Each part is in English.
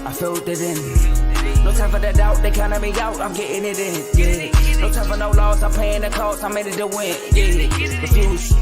I filled it in. No time for the doubt, they counted me out, I'm getting it in, yeah. No time for no loss, I'm paying the cost, I'm in it to win, yeah. Refuse,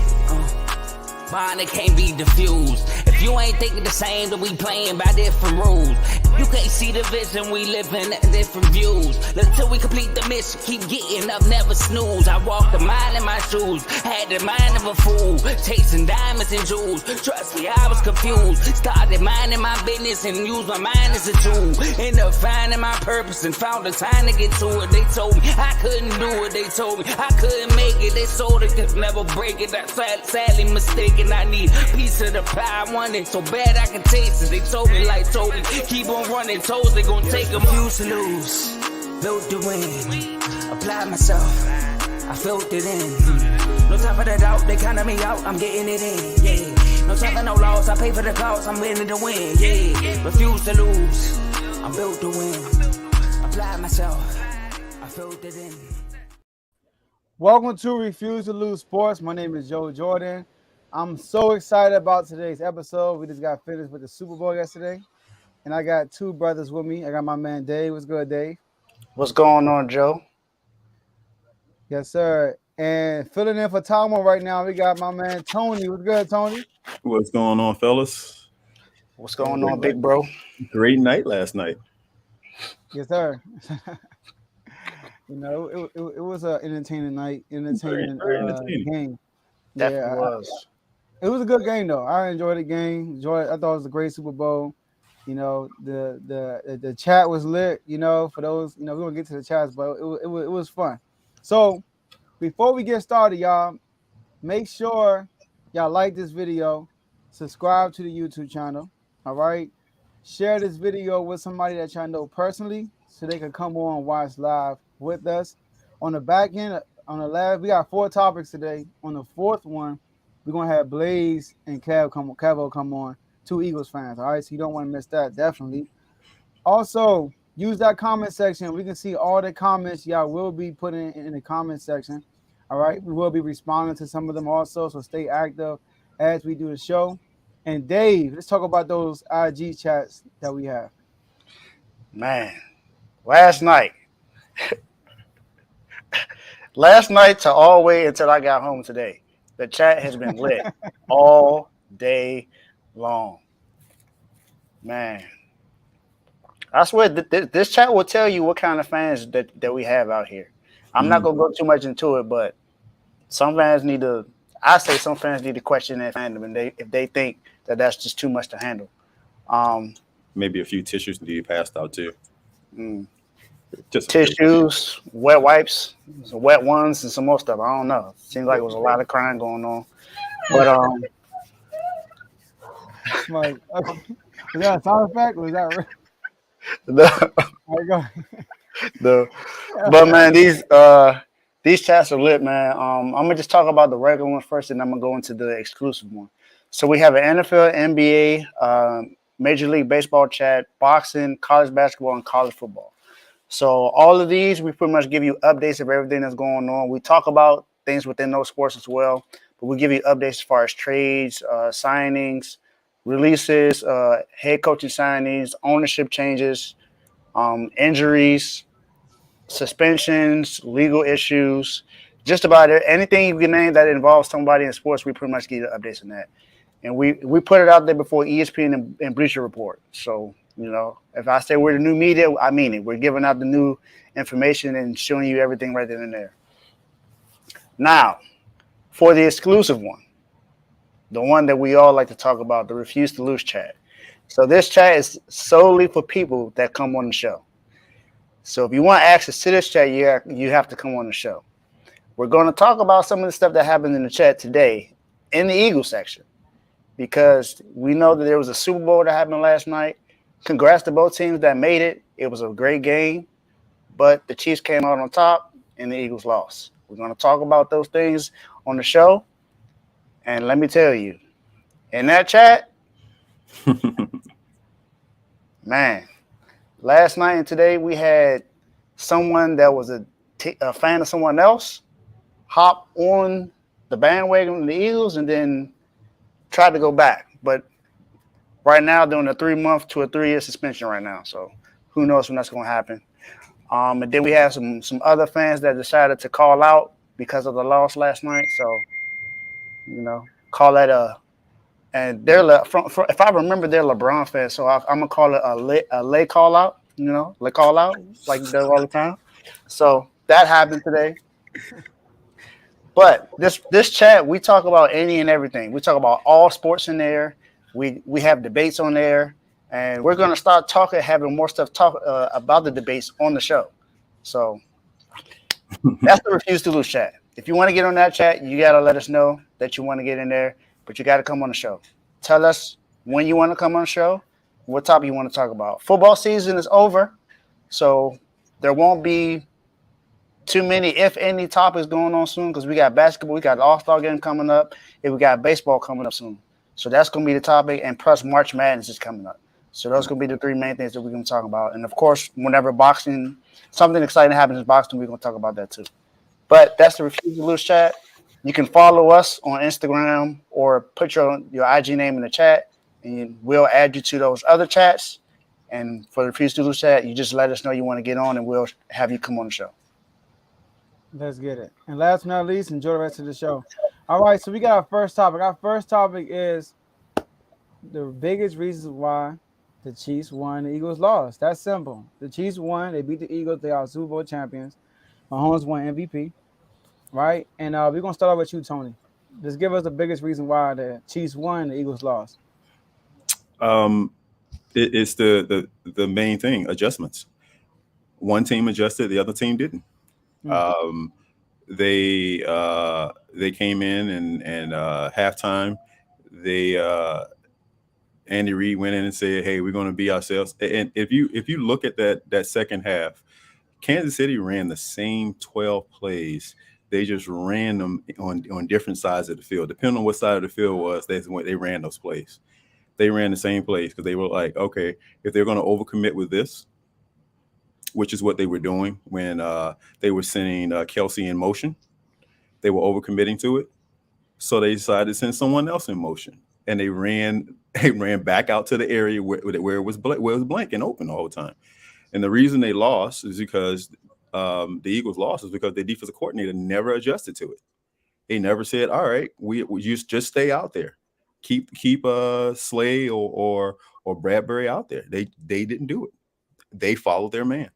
bond it can't be diffused. If you ain't thinking the same, then we playing by different rules. You can't see the vision, we living at different views. Until we complete the mission, keep getting up, never snooze. I walked a mile in my shoes, had the mind of a fool, chasing diamonds and jewels. Trust me, I was confused. Started minding my business and used my mind as a tool. Ended up finding my purpose and found the time to get to it. They told me I couldn't do it, they told me I couldn't make it. They sold it, could never break it. I sadly mistaken, I need a piece of the pie. I want it so bad I can taste it. They told me, keep on running, toes they gon' take them. Used to lose, built to win, applied myself, I filled it in. No time for the doubt, they counted me out, I'm getting it in, yeah. No time for no loss, I pay for the cost, I'm winning to win, yeah. Refuse to lose, I'm built to win, applied myself, I filled it in. Welcome to Refuse to Lose Sports. My name is Joe Jordan. I'm so excited about today's episode. We just got finished with the Super Bowl yesterday. And I got two brothers with me. I got my man Dave. What's good, Dave? What's going on, Joe? Yes, sir. And filling in for Talmo right now, we got my man Tony. What's good, Tony? What's going on, fellas? What's going on, big bro? Great night last night. Yes, sir. You know, it was an entertaining night, entertaining game. Definitely was. It was a good game, though. I enjoyed the game. I thought it was a great Super Bowl. You know, the chat was lit. You know, for those, you know, we won't get to the chats, but it was fun. So before we get started, y'all, make sure y'all like this video, subscribe to the YouTube channel. All right, share this video with somebody that y'all know personally, so they can come on and watch live with us. On the back end, on the last, we got 4 topics today. On the 4th one, we're gonna have Blaze and Cavo come on, 2 Eagles fans. All right, so you don't want to miss that, definitely. Also, use that comment section. We can see all the comments y'all will be putting in the comment section. All right, we will be responding to some of them also, so stay active as we do the show. And Dave, let's talk about those IG chats that we have. Man, last night to all the way until I got home today, the chat has been lit all day long. Man, I swear this chat will tell you what kind of fans that we have out here. I'm not gonna go too much into it, but some fans need to question their fandom, if they think that that's just too much to handle. Maybe a few tissues need to be passed out too. Just tissues, wet wipes, some wet ones, and some more stuff. I don't know. Seems like it was a lot of crying going on. But Like, okay. Was that a sound effect? Was that but man, these chats are lit, man. I'm gonna just talk about the regular one first, and I'm gonna go into the exclusive one. So we have an NFL, NBA, Major League Baseball chat, boxing, college basketball, and college football. So all of these, we pretty much give you updates of everything that's going on. We talk about things within those sports as well, but we give you updates as far as trades, signings, releases, head coaching signings, ownership changes, injuries, suspensions, legal issues, just about anything you can name that involves somebody in sports. We pretty much give you updates on that, and we put it out there before ESPN and Bleacher Report. So you know, if I say we're the new media, I mean it. We're giving out the new information and showing you everything right then and there. Now, for the exclusive one, the one that we all like to talk about, the Refuse to Lose chat. So this chat is solely for people that come on the show. So if you want access to this chat, you have to come on the show. We're going to talk about some of the stuff that happened in the chat today in the Eagles section, because we know that there was a Super Bowl that happened last night. Congrats to both teams that made it. It was a great game, but the Chiefs came out on top and the Eagles lost. We're going to talk about those things on the show. And let me tell you, in that chat, man, last night and today we had someone that was a fan of someone else hop on the bandwagon of the Eagles and then tried to go back. But right now doing a 3-month to a 3-year suspension right now. So who knows when that's going to happen. And then we had some other fans that decided to call out because of the loss last night. So, call that and they're if I remember, they're LeBron fans. So I'm gonna call it a lay call out. Lay call out like he does all the time. So that happened today. But this chat, we talk about any and everything. We talk about all sports in there. We have debates on there, and we're gonna start having more stuff about the debates on the show. So that's the Refuse to Lose chat. If you want to get on that chat, you gotta let us know that you want to get in there, but you gotta come on the show. Tell us when you want to come on the show, what topic you want to talk about. Football season is over, so there won't be too many, if any, topics going on soon because we got basketball, we got the All-Star game coming up, and we got baseball coming up soon. So that's going to be the topic, and plus March Madness is coming up. So those are going to be the three main things that we're going to talk about. And, of course, whenever something exciting happens in boxing, we're going to talk about that too. But that's the Refuse to Lose chat. You can follow us on Instagram or put your IG name in the chat, and we'll add you to those other chats. And for the Refuse to Lose chat, you just let us know you want to get on, and we'll have you come on the show. Let's get it. And last but not least, enjoy the rest of the show. All right, so we got our first topic. Our first topic is the biggest reasons why the Chiefs won, the Eagles lost. That's simple. The Chiefs won. They beat the Eagles. They are Super Bowl champions. Mahomes won MVP, right? And we're going to start off with you, Tony. Just give us the biggest reason why the Chiefs won, the Eagles lost. It's the main thing, adjustments. One team adjusted, the other team didn't. They came in and halftime. Andy Reid went in and said, "Hey, we're going to be ourselves." And if you look at that second half, Kansas City ran the same 12 plays. They just ran them on different sides of the field. Depending on what side of the field was, that's when they ran those plays. They ran the same plays because they were like, okay, if they're going to overcommit with this, which is what they were doing when they were sending Kelsey in motion. They were overcommitting to it. So they decided to send someone else in motion. And they ran back out to the area where it was blank and open the whole time. And the reason they lost is because the Eagles lost is because their defensive coordinator never adjusted to it. They never said, all right, we just stay out there. Keep Slay or Bradbury out there. They didn't do it. They followed their man.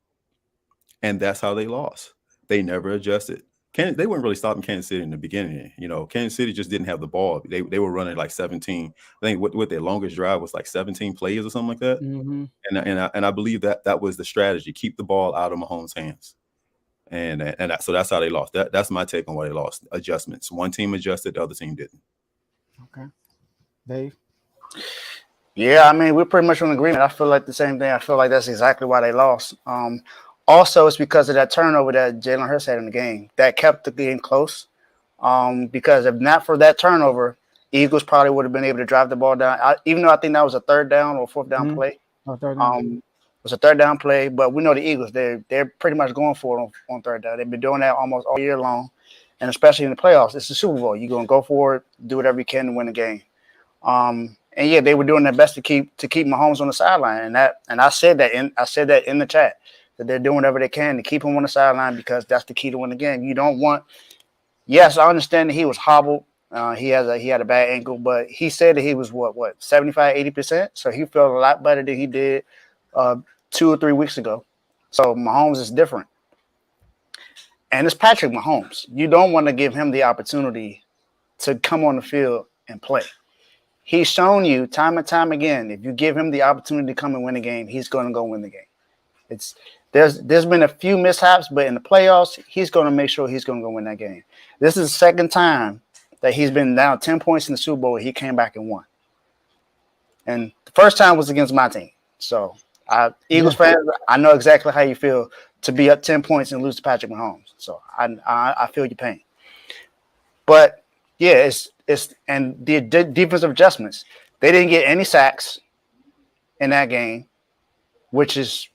And that's how they lost. They never adjusted. They weren't really stopping Kansas City in the beginning. Kansas City just didn't have the ball. They were running like 17. I think what their longest drive was like 17 plays or something like that. Mm-hmm. And I believe that was the strategy: keep the ball out of Mahomes' hands. So that's how they lost. That's my take on why they lost. Adjustments. One team adjusted, the other team didn't. Okay, Dave. Yeah, I mean, we're pretty much in agreement. I feel like the same thing. I feel like that's exactly why they lost. Also, it's because of that turnover that Jalen Hurts had in the game that kept the game close. Because if not for that turnover, Eagles probably would have been able to drive the ball down. Even though I think that was a third down or fourth down play. Third down. It was a third down play, but we know the Eagles, they're pretty much going for it on third down. They've been doing that almost all year long, and especially in the playoffs. It's the Super Bowl. You're going to go for it, do whatever you can to win the game. And yeah, they were doing their best to keep Mahomes on the sideline, and I said that in the chat that they're doing whatever they can to keep him on the sideline because that's the key to win the game. You don't want. Yes, I understand that he was hobbled. He had a bad ankle, but he said that he was what 75, 80%. So he felt a lot better than he did 2 or 3 weeks ago. So Mahomes is different, and it's Patrick Mahomes. You don't want to give him the opportunity to come on the field and play. He's shown you time and time again, if you give him the opportunity to come and win the game, he's going to go win the game. There's been a few mishaps, but in the playoffs, he's going to make sure he's going to go win that game. This is the second time that he's been down 10 points in the Super Bowl. He came back and won. And the first time was against my team. So, Eagles fans, I know exactly how you feel to be up 10 points and lose to Patrick Mahomes. So, I feel your pain. But, yeah, and the defensive adjustments. They didn't get any sacks in that game, which is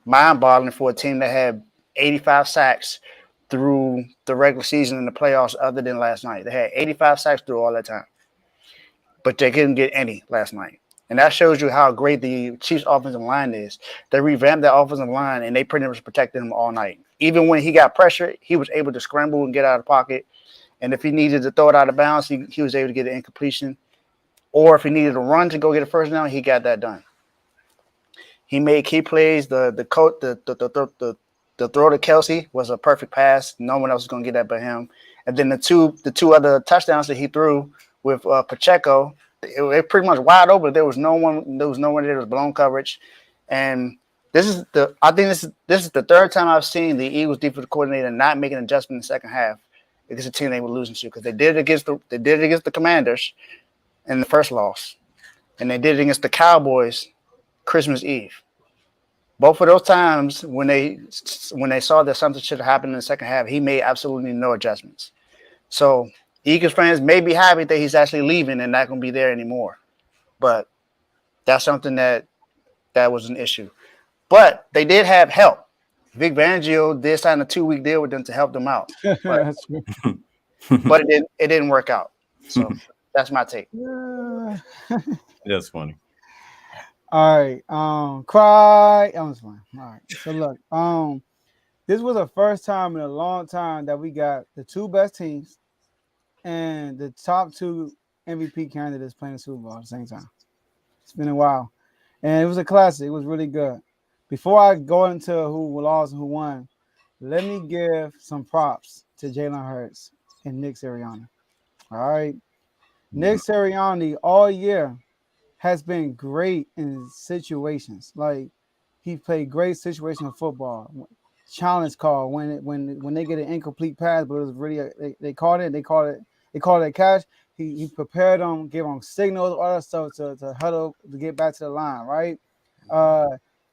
mind-boggling for a team that had 85 sacks through the regular season and the playoffs other than last night. They had 85 sacks through all that time. But they couldn't get any last night. And that shows you how great the Chiefs' offensive line is. They revamped that offensive line, and they pretty much protected him all night. Even when he got pressure, he was able to scramble and get out of the pocket. And if he needed to throw it out of bounds, he was able to get an incompletion. Or if he needed to run to go get a first down, he got that done. He made key plays. The throw to Kelsey was a perfect pass. No one else was going to get that but him. And then the two other touchdowns that he threw with Pacheco, it pretty much wide open. There was no one there. There was blown coverage. And I think this is the third time I've seen the Eagles defensive coordinator not making an adjustment in the second half against a team they were losing to, because they did it against the Commanders in the first loss, and they did it against the Cowboys Christmas Eve. Both of those times when they saw that something should have happened in the second half, he made absolutely no adjustments. So Eagles fans may be happy that he's actually leaving and not going to be there anymore, but that's something that was an issue. But they did have help. Vic Fangio did sign a 2-week deal with them to help them out, but it didn't work out. So that's my take. That's funny. All right. Cry. That was fun. All right. So look, this was the first time in a long time that we got the two best teams and the top two MVP candidates playing the Super Bowl at the same time. It's been a while. And it was a classic. It was really good. Before I go into who lost and who won, let me give some props to Jalen Hurts and Nick Sirianni. All right. Nick Sirianni all year has been great in situations. Like, he played great situational football. Challenge call when they get an incomplete pass, but it was really they called it a catch. He prepared them, gave them signals, all that stuff to huddle to get back to the line, right?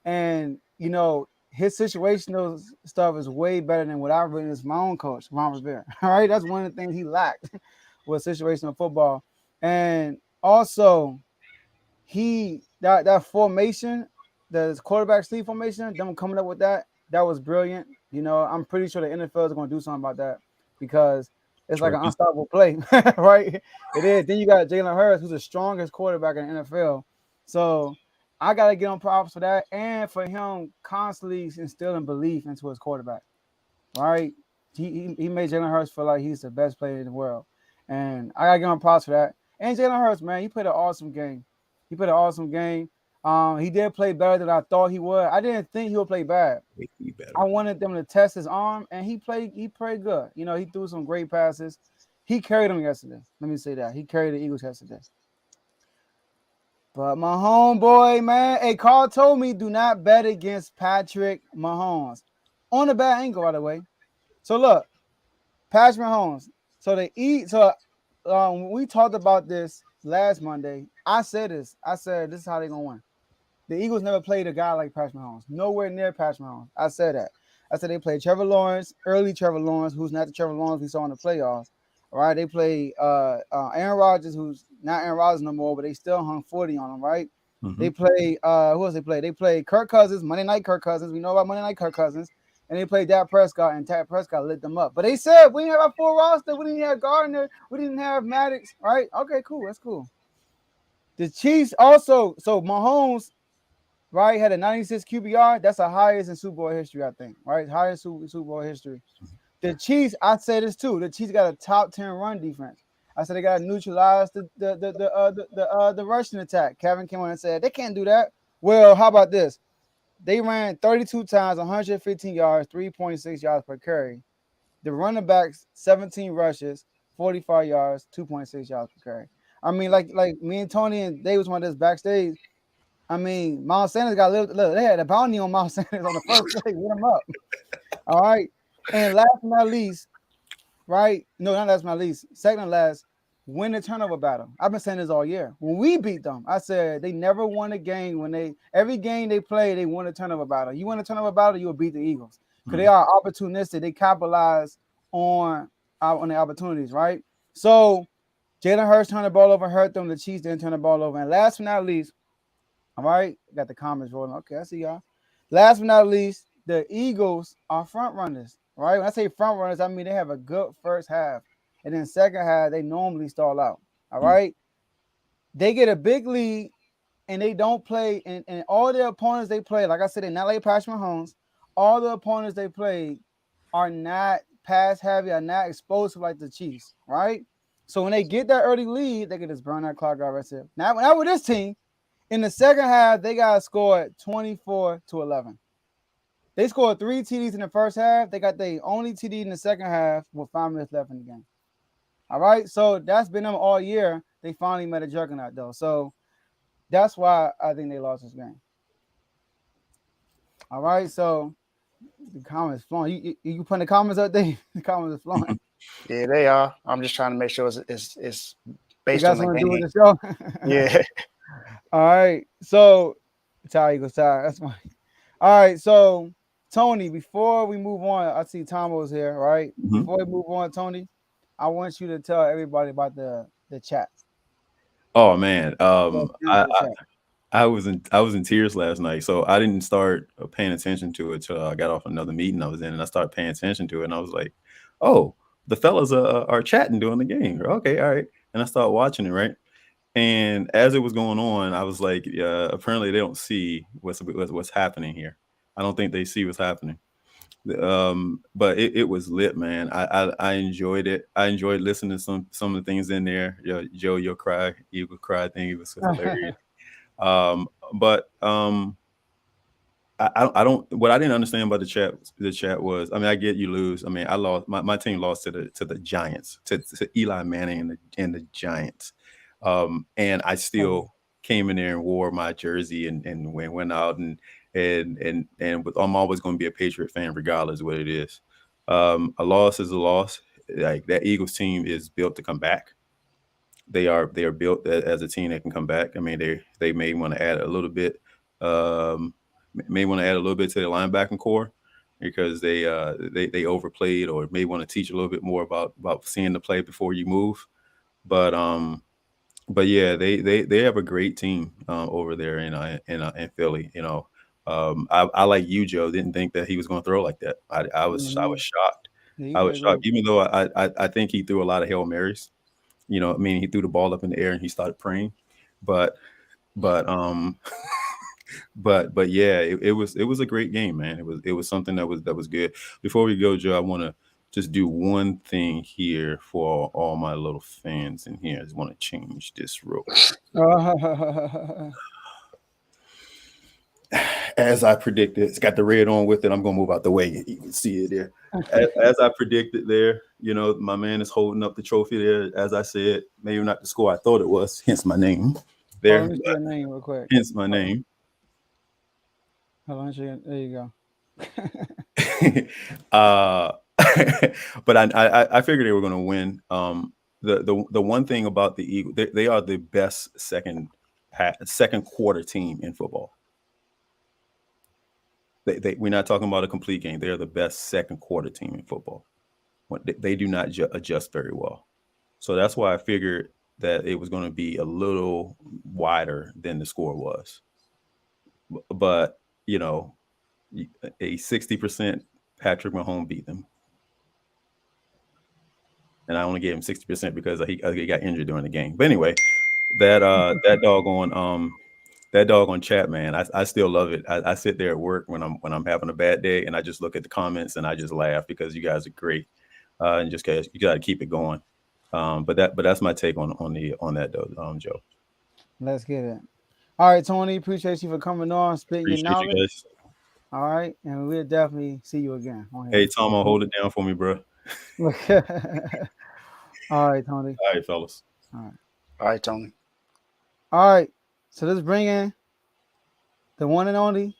And you know, his situational stuff is way better than what I've witnessed my own coach, Ron Rivera. All right, that's one of the things he lacked was situational football. And also, that formation, the quarterback sleep formation, them coming up with that was brilliant. You know, I'm pretty sure the NFL is going to do something about that because it's like an unstoppable play, right? It is. Then you got Jalen Hurts, who's the strongest quarterback in the NFL. So I got to give him props for that and for him constantly instilling belief into his quarterback, right? He made Jalen Hurts feel like he's the best player in the world. And I got to give him props for that. And Jalen Hurts, man, he played an awesome game. He did play better than I thought he would. I didn't think he would play bad. I wanted them to test his arm, and he played good. You know, he threw some great passes. He carried them yesterday. Let me say that. He carried the Eagles yesterday. But my homeboy, man, hey, Carl told me do not bet against Patrick Mahomes. On a bad angle, by the way. So look, Patrick Mahomes. When we talked about this last Monday, I said this is how they're going to win. The Eagles never played a guy like Patrick Mahomes. Nowhere near Patrick Mahomes. I said that. I said they played Trevor Lawrence, early Trevor Lawrence, who's not the Trevor Lawrence we saw in the playoffs. All right, they played Aaron Rodgers, who's not Aaron Rodgers no more, but they still hung 40 on him, right? Mm-hmm. They played who else they played? They played Kirk Cousins, Monday Night Kirk Cousins. We know about Monday Night Kirk Cousins. And they played Dak Prescott, and Dak Prescott lit them up. But they said we didn't have a full roster. We didn't have Gardner. We didn't have Maddox. Right? Okay, cool. That's cool. The Chiefs also, so Mahomes, right, had a 96 QBR. That's the highest in Super Bowl history, I think. Right? Highest Super Bowl history. The Chiefs, I say this too. The Chiefs got a top 10 run defense. I said they got to neutralize the rushing attack. Kevin came on and said they can't do that. Well, how about this? They ran 32 times, 115 yards, 3.6 yards per carry. The running backs, 17 rushes, 45 yards, 2.6 yards per carry. I mean, like me and Tony and Dave was on this backstage. I mean, Miles Sanders got a little. They had a bounty on Miles Sanders on the first play. Lit him up. All right. And last but not least, right? No, not last but not least. Second and last, win the turnover battle. I've been saying this all year. When we beat them, I said they never won a game. Every game they play, they won a turnover battle. You win a turnover battle, you will beat the Eagles because they are opportunistic. They capitalize on the opportunities, right? So Jalen Hurts turned the ball over, hurt them. The Chiefs didn't turn the ball over. And last but not least, all right, got the comments rolling. Okay, I see y'all. Last but not least, the Eagles are front runners, right? When I say front runners, I mean they have a good first half. And then second half, they normally stall out. All right. They get a big lead and they don't play, and all their opponents they play, like I said, they're not like Patrick Mahomes. All the opponents they play are not pass heavy, are not explosive like the Chiefs, right? So when they get that early lead, they can just burn that clock out right there. Now with this team, in the second half, they got scored 24-11. They scored 3 TDs in the first half. They got their only TD in the second half with 5 minutes left in the game. All right, so that's been them all year. They finally met a juggernaut, though. So that's why I think they lost this game. All right, so the comments flowing. You putting the comments up there? The comments are flowing. Yeah, they are. I'm just trying to make sure it's based on the game. Do with the show? Yeah. All right, so Ty Eagles Ty. That's fine. All right, so Tony, before we move on, I see Tomo's here, right? Mhm. Before we move on, Tony, I want you to tell everybody about the chat. Oh man, I was in tears last night, so I didn't start paying attention to it till I got off another meeting I was in, and I started paying attention to it, and I was like, "Oh, the fellas are chatting during the game." Okay, all right, and I started watching it, right? And as it was going on, I was like, apparently they don't see what's happening here. I don't think they see what's happening. But it was lit, man. I enjoyed it. I enjoyed listening to some of the things in there. Joe, you'll cry. You will cry. I think it was hilarious. I don't. What I didn't understand about the chat was, I mean, I get you lose. I mean, I lost. My team lost to the Giants, to Eli Manning and the Giants. And I still came in there and wore my jersey and went out and I'm always going to be a Patriot fan regardless of what it is. A loss is a loss. Like, that Eagles team is built to come back. They are built as a team that can come back. I mean, they may want to add a little bit. May want to add a little bit to their linebacking core because they overplayed, or may want to teach a little bit more about seeing the play before you move. But yeah, they have a great team over there in Philly. You know, I like you, Joe. Didn't think that he was going to throw like that. I was shocked. I was shocked, even though I think he threw a lot of Hail Marys. You know, I mean, he threw the ball up in the air and he started praying, but yeah, it was a great game, man. It was something that was good. Before we go, Joe, I want to just do one thing here for all my little fans in here. I just want to change this real quick. As I predicted, it's got the red on with it. I'm gonna move out the way. You can see it there. As I predicted there, you know, my man is holding up the trophy there. As I said, maybe not the score I thought it was, hence my name. There. Let me see your name real quick. Hence my name. Hold on, there you go. But I figured they were gonna win. The one thing about the Eagles, they are the best second quarter team in football. We're not talking about a complete game. They are the best second quarter team in football. They do not adjust very well. So that's why I figured that it was going to be a little wider than the score was. But, you know, a 60% Patrick Mahomes beat them. And I only gave him 60% because he got injured during the game. But anyway, that doggone chat, man, I still love it. I sit there at work when I'm having a bad day, and I just look at the comments and I just laugh because you guys are great, and just you got to keep it going. But that's my take on that though, Joe. Let's get it. All right, Tony, appreciate you for coming on, spitting your knowledge. You guys. All right, and we'll definitely see you again. Hey, Tom, I'll hold it down for me, bro. All right, Tony. All right, fellas. All right, Tony. All right. So let's bring in the one and only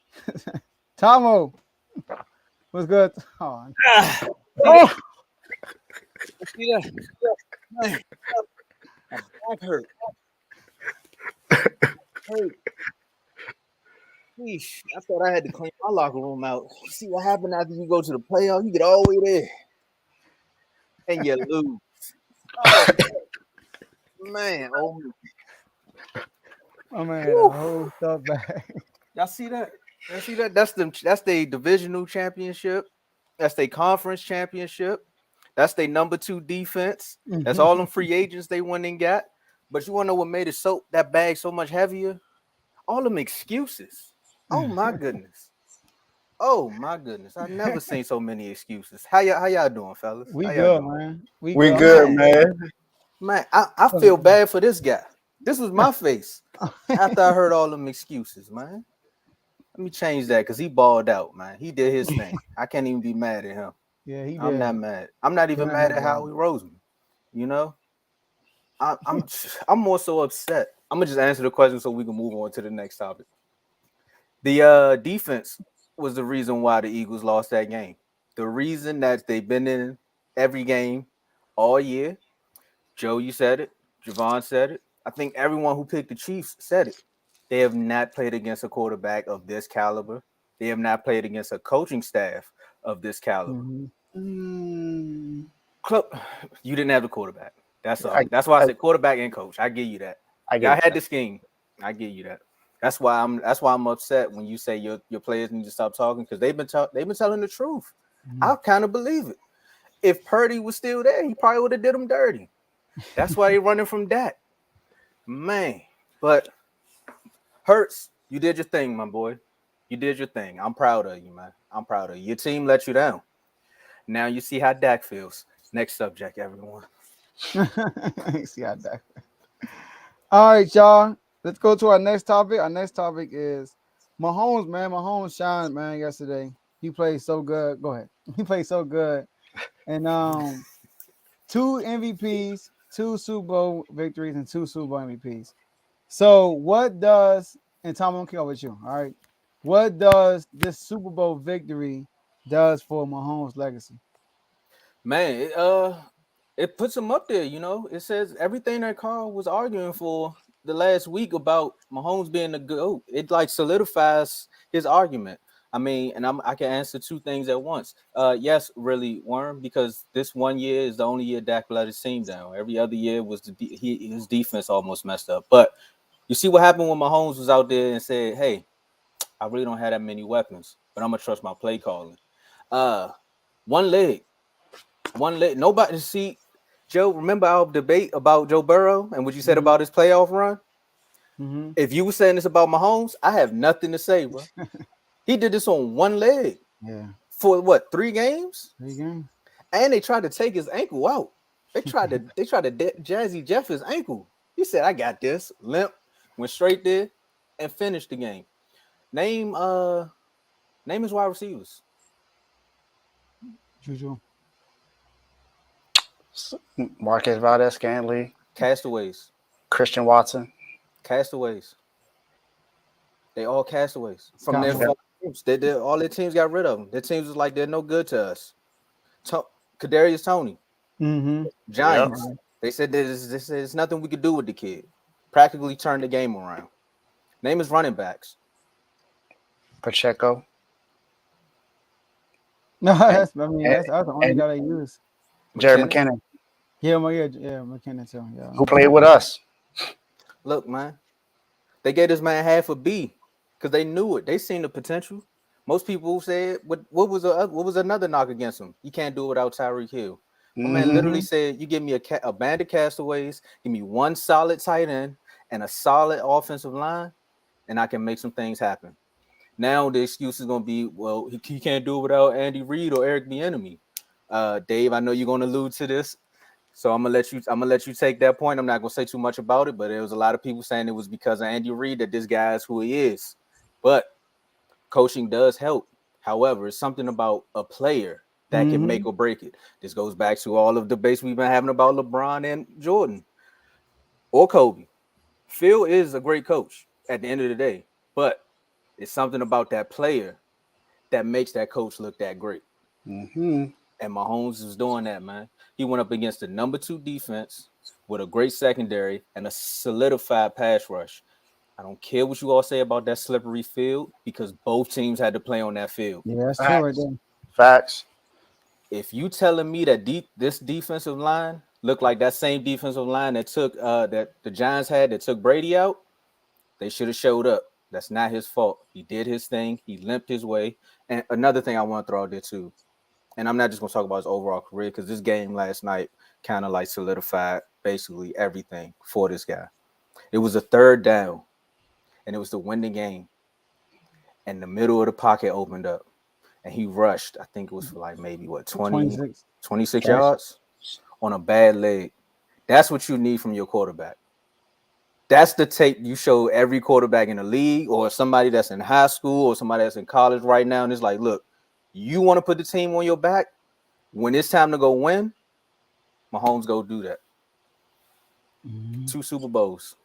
Tomo. What's good? Oh. Yeah. My back hurt. Sheesh. I thought I had to clean my locker room out. See what happened after you go to the playoff? You get all the way there and you lose. Oh, man. Oh, man, the whole stuff back. Y'all see that? That's the divisional championship. That's their conference championship. That's their number 2 defense. That's all them free agents they went and got. But you want to know what made it that bag so much heavier? All them excuses. Oh my goodness. Oh my goodness. I've never seen so many excuses. How y'all doing, fellas? We How y'all good, doing? man. We I'm good, Man, man. man, I feel bad for this guy. This was my face after I heard all them excuses, man. Let me change that because he balled out, man. He did his thing. I can't even be mad at him. Yeah, he I'm did. not mad. I'm not even Good mad on at him, Howie Roseman. You know, I'm more so upset. I'm gonna just answer the question so we can move on to the next topic. The defense was the reason why the Eagles lost that game. The reason that they've been in every game all year. Joe, you said it. Javon said it. I think everyone who picked the Chiefs said it. They have not played against a quarterback of this caliber. They have not played against a coaching staff of this caliber. Mhm. Mm, You didn't have the quarterback. That's all. I, That's why I I, said quarterback and coach. I give you that. I Y'all get had the scheme. I give you that. That's why I'm upset when you say your players need to stop talking because they've been telling the truth. I kind of believe it. If Purdy was still there, he probably would have did him dirty. That's why they running from that. Man, but Hurts, you did your thing, my boy. You did your thing. I'm proud of you, man. I'm proud of you. Your team let you down. Now you see how Dak feels. Next subject, everyone. See how that. All right, y'all. Let's go to our next topic. Our next topic is Mahomes, man. Mahomes shined, man, yesterday. He played so good. Go ahead. He played so good. And 2 MVPs, 2 Super Bowl victories, and 2 Super Bowl MVPs. So what does and Tom, I'm gonna kick off with you. All right. What does this Super Bowl victory does for Mahomes' legacy? Man, it puts him up there, you know. It says everything that Carl was arguing for the last week about Mahomes being the GOAT. It like solidifies his argument. I mean, and I can answer two things at once. Yes, really, Worm, because this one year is the only year Dak let his team down. Every other year was his defense almost messed up. But you see what happened when Mahomes was out there and said, "Hey, I really don't have that many weapons, but I'm gonna trust my play calling." Uh, one leg. One leg. Nobody see Joe. Remember our debate about Joe Burrow and what you said Mhm. about his playoff run? Mhm. If you were saying this about Mahomes, I have nothing to say, bro. He did this on one leg Yeah. for what 3 games, 3 games. and they tried to take his ankle out. They tried to Jazzy Jeff his ankle. He said, "I got this." Limp, went straight there, and finished the game. Name name his wide receivers. Juju. Marcus Valdez Scantley, Castaways. Christian Watson. Castaways. They all castaways from Scott their Moore. former teams. All their teams got rid of them. Their teams was like they're no good to us. Kadarius Toney, Mm-hmm. Yep. Giants. They said there's nothing we could do with the kid. Practically turned the game around. Name is running backs. Pacheco. No, And, that's the only and guy they use. Jerry McKinnon. McKinnon, Yeah, McKinnon too. Yeah. who played with us. Look, man, they gave this man half a B because they knew it. They seen the potential. Most people said, what was another knock against him? You can't do it without Tyreek Hill. My man literally Mm-hmm. said, "You give me a band of castaways, give me one solid tight end and a solid offensive line, and I can make some things happen." Now the excuse is gonna be, well, he can't do it without Andy Reid or Eric Bieniemy. Dave, I know you're gonna allude to this, so I'm gonna let you take that point. I'm not gonna say too much about it, but there was a lot of people saying it was because of Andy Reid that this guy is who he is. But coaching does help. However, it's something about a player that can make or break it. This goes back to all of the debates we've been having about LeBron and Jordan or Kobe. Phil is a great coach at the end of the day, but it's something about that player that makes that coach look that great. Mm-hmm. And Mahomes is doing that, man. He went up against the number 2 defense with a great secondary and a solidified pass rush. I don't care what you all say about that slippery field because both teams had to play on that field. Yeah, that's true right Facts. there. Facts. If you telling me that this defensive line looked like that same defensive line that took that the Giants had that took Brady out, they should have showed up. That's not his fault. He did his thing. He limped his way. And another thing I want to throw out there too, and I'm not just going to talk about his overall career because this game last night kind of like solidified basically everything for this guy. It was a third down. and it was to win the game. And the middle of the pocket opened up, and he rushed. I think it was for like maybe 26 yards on a bad leg. That's what you need from your quarterback. That's the tape you show every quarterback in the league, or somebody that's in high school, or somebody that's in college right now. And it's like, look, you want to put the team on your back when it's time to go win. Mahomes go do that. 2 Super Bowls.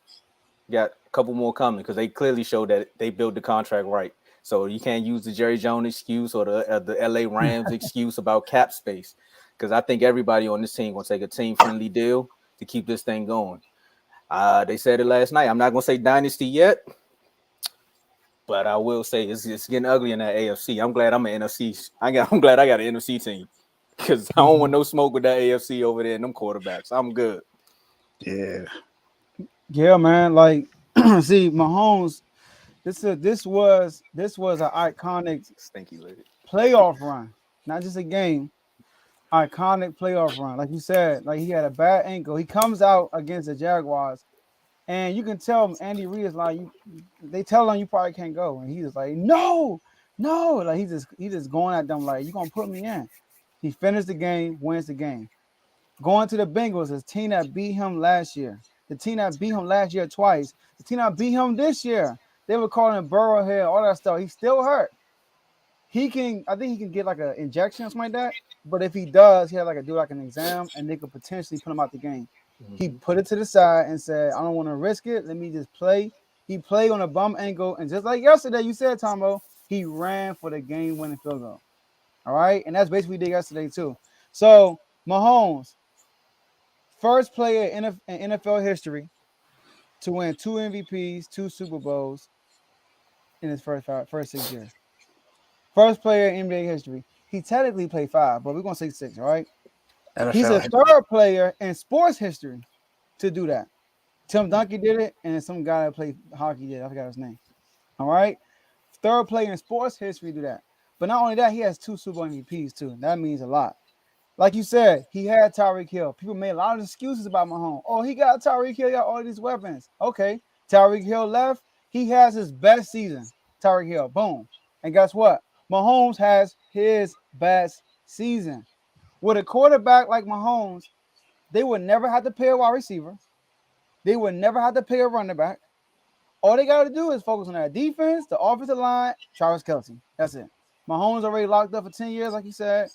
Got a couple more coming because they clearly showed that they built the contract right. So you can't use the Jerry Jones excuse or the LA Rams excuse about cap space, because I think everybody on this team will take a team-friendly deal to keep this thing going. They said it last night. I'm not going to say dynasty yet, but I will say it's getting ugly in that AFC. I'm glad I'm an NFC. I'm glad I got an NFC team, because I don't want no smoke with that AFC over there and them quarterbacks. I'm good. Yeah, man. Like, see, Mahomes. This was an iconic Stinky lady playoff run, not just a game. Iconic playoff run, like you said. Like, he had a bad ankle. He comes out against the Jaguars, and you can tell Andy Reid is like, they tell him you probably can't go, and he's just like, no, like he just going at them like, you gonna put me in. He finished the game, wins the game. Going to the Bengals, the team that beat him last year. The team that beat him last year twice. The team that beat him this year. They were calling him Burrowhead, all that stuff. He's still hurt. I think he can get like an injection or something like that. But if he does, he had to do an exam, and they could potentially put him out the game. Mm-hmm. He put it to the side and said, I don't want to risk it. Let me just play. He played on a bum ankle, and just like yesterday, you said, Tombo, he ran for the game-winning field goal. All right? And that's basically what he did yesterday too. So, Mahomes, first player in NFL history to win 2 MVPs, 2 Super Bowls in his first 6 years. First player in NBA history. He technically played 5, but we're going to say 6, all right? NFL He's a third player in sports history to do that. Tim Duncan did it, and some guy that played hockey did it. I forgot his name. All right? Third player in sports history to do that. But not only that, he has 2 Super Bowl MVPs too. That means a lot. Like you said, he had Tyreek Hill. People made a lot of excuses about Mahomes. Oh, he got Tyreek Hill, got all these weapons. Okay, Tyreek Hill left. He has his best season. Tyreek Hill, boom. And guess what? Mahomes has his best season. With a quarterback like Mahomes, they would never have to pay a wide receiver. They would never have to pay a running back. All they got to do is focus on that defense, the offensive line, Travis Kelce. That's it. Mahomes already locked up for 10 years, like you said.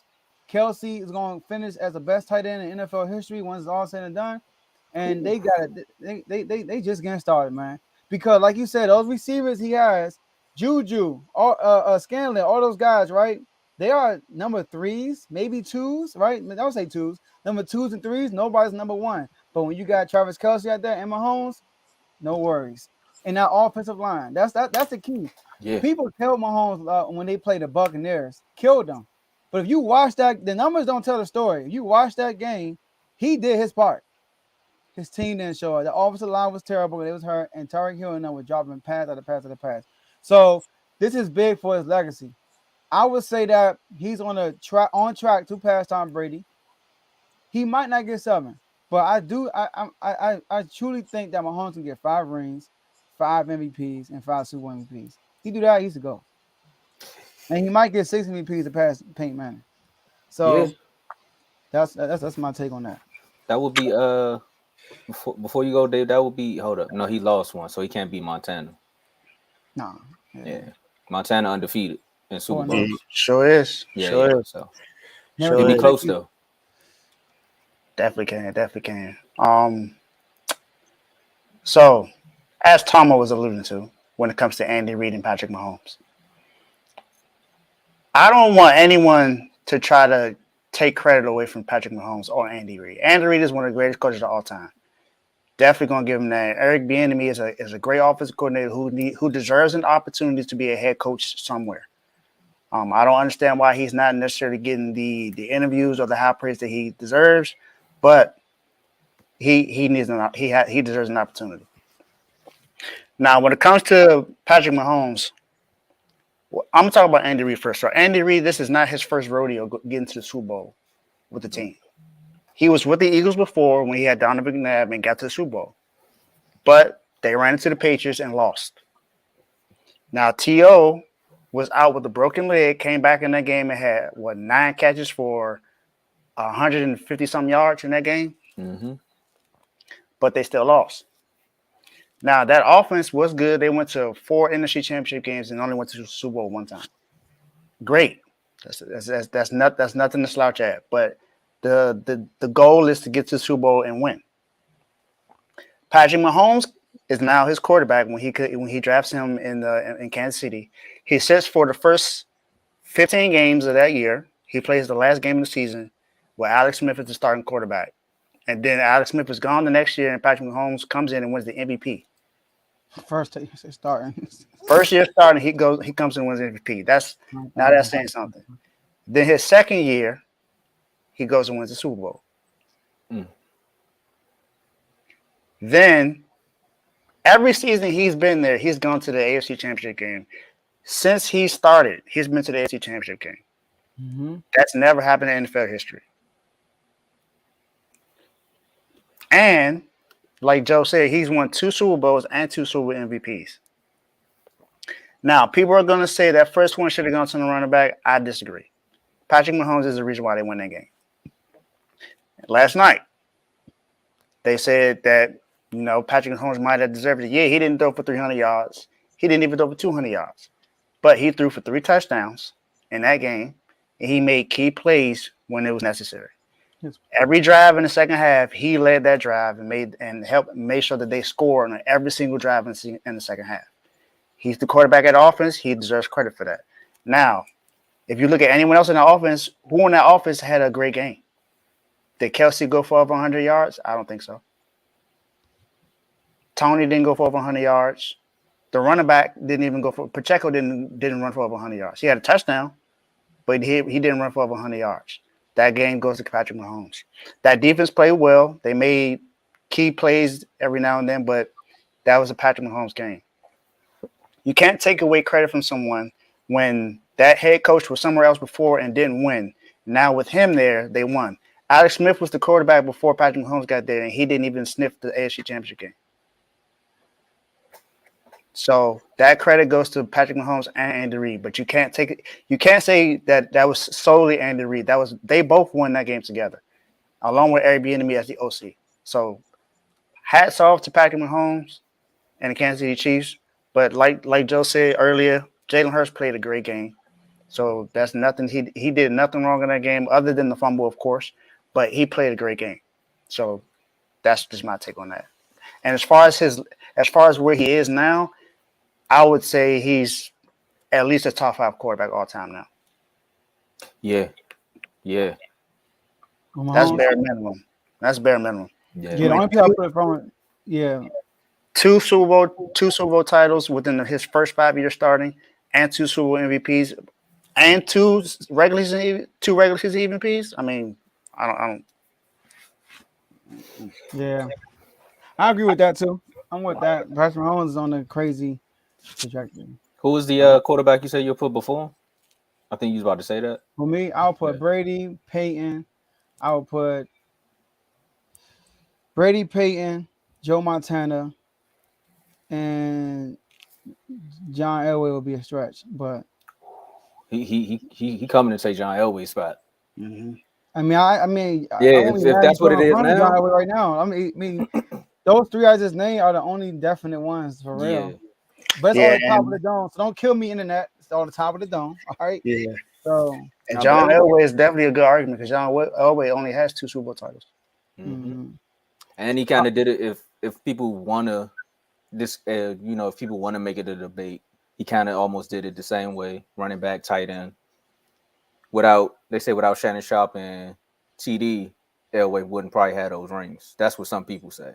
Kelce is going to finish as the best tight end in NFL history once it's all said and done. And they got it. They just getting started, man. Because like you said, those receivers he has, Juju, Scanlon, all those guys, right? They are number 3s, maybe 2s, right? I would say 2s. Number 2s and 3s, nobody's number 1. But when you got Travis Kelce out there and Mahomes, no worries. And that offensive line, that's the key. Yeah. People killed Mahomes when they played the Buccaneers, killed them. But if you watch that, the numbers don't tell the story. If you watch that game, he did his part. His team didn't show it. The offensive line was terrible. It was hurt, and Tyreek Hill and them were dropping pass after pass after pass. So this is big for his legacy. I would say that he's on track to pass Tom Brady. He might not get 7, but I truly think that Mahomes can get 5 rings, 5 MVPs, and 5 Super Bowl MVPs. He do that, he's to go. And he might get 6 MVPs to pass Peyton Manning. So that's my take on that. That would be before you go, Dave. That would be hold up. No, he lost one, so he can't beat Montana. No. Yeah. Montana undefeated in Super Bowl. Sure is. Yeah, sure is. So it'd be close though. Definitely can. So as Tomo was alluding to, when it comes to Andy Reid and Patrick Mahomes, I don't want anyone to try to take credit away from Patrick Mahomes or Andy Reid. Andy Reid is one of the greatest coaches of all time. Definitely going to give him that. Eric Bieniemy is a great offensive coordinator who deserves an opportunity to be a head coach somewhere. I don't understand why he's not necessarily getting the interviews or the high praise that he deserves, but he deserves an opportunity. Now, when it comes to Patrick Mahomes, I'm going to talk about Andy Reid first. So Andy Reid, this is not his first rodeo getting to the Super Bowl with the team. He was with the Eagles before when he had Donovan McNabb and got to the Super Bowl. But they ran into the Patriots and lost. Now T.O. was out with a broken leg, came back in that game and had 9 catches for 150 some yards in that game, but they still lost. Now that offense was good. They went to 4 NFC championship games and only went to the Super Bowl 1 time. Great. That's nothing to slouch at. But the goal is to get to the Super Bowl and win. Patrick Mahomes is now his quarterback when he drafts him in Kansas City. He sits for the first 15 games of that year. He plays the last game of the season where Alex Smith is the starting quarterback. And then Alex Smith is gone the next year, and Patrick Mahomes comes in and wins the MVP. First starting. First year starting, he comes in and wins MVP. That's saying something. Then his second year, he goes and wins the Super Bowl. Then every season he's been there, he's gone to the AFC Championship game. Since he started, he's been to the AFC Championship game. That's never happened in NFL history. And like Joe said, he's won 2 Super Bowls and 2 Super Bowl MVPs. Now, people are going to say that first one should have gone to the running back. I disagree. Patrick Mahomes is the reason why they won that game. Last night, they said that, Patrick Mahomes might have deserved it. Yeah, he didn't throw for 300 yards. He didn't even throw for 200 yards. But he threw for 3 touchdowns in that game, and he made key plays when it was necessary. Every drive in the second half, he led that drive and made sure that they scored on every single drive in the second half. He's the quarterback at offense. He deserves credit for that. Now, if you look at anyone else in the offense, who in that offense had a great game? Did Kelsey go for over 100 yards? I don't think so. Tony didn't go for over 100 yards. The running back didn't even go for – Pacheco didn't run for over 100 yards. He had a touchdown, but he didn't run for over 100 yards. That game goes to Patrick Mahomes. That defense played well. They made key plays every now and then, but that was a Patrick Mahomes game. You can't take away credit from someone when that head coach was somewhere else before and didn't win. Now with him there, they won. Alex Smith was the quarterback before Patrick Mahomes got there, and he didn't even sniff the AFC Championship game. So that credit goes to Patrick Mahomes and Andy Reid, but you can't take it. You can't say that was solely Andy Reid. They both won that game together, along with Eric Bieniemy as the OC. So hats off to Patrick Mahomes and the Kansas City Chiefs. But like Joe said earlier, Jalen Hurts played a great game. So that's nothing. He did nothing wrong in that game other than the fumble, of course. But he played a great game. So that's just my take on that. And as far as where he is now, I would say he's at least a top 5 quarterback all time now. Yeah. That's bare minimum. Yeah. The only people I put it from. Yeah. 2 Super Bowl titles within his first 5 years starting, and 2 Super Bowl MVPs, and 2 regular season MVPs. I mean, I don't. Yeah, I agree with that too. I'm with that. Patrick Mahomes is on a crazy trajectory. Who was the quarterback you said you put before? I think you was about to say that. For me, I'll put Brady, Peyton. I would put Brady, Peyton, Joe Montana, and John Elway will be a stretch, but he coming to take John Elway's spot. Mm-hmm. I mean, yeah. If that's what it is now, John Elway right now. I mean, those 3 I just named are the only definite ones for real. Yeah. But it's on the top of the dome, so don't kill me, internet. It's on the top of the dome. All right. Yeah. So and John Elway is definitely a good argument because John Elway only has 2 Super Bowl titles. Mm-hmm. And he kind of did it if people want to. If people want to make it a debate, he kind of almost did it the same way, running back, tight end. Without Shannon Sharp and TD, Elway wouldn't probably have those rings. That's what some people say.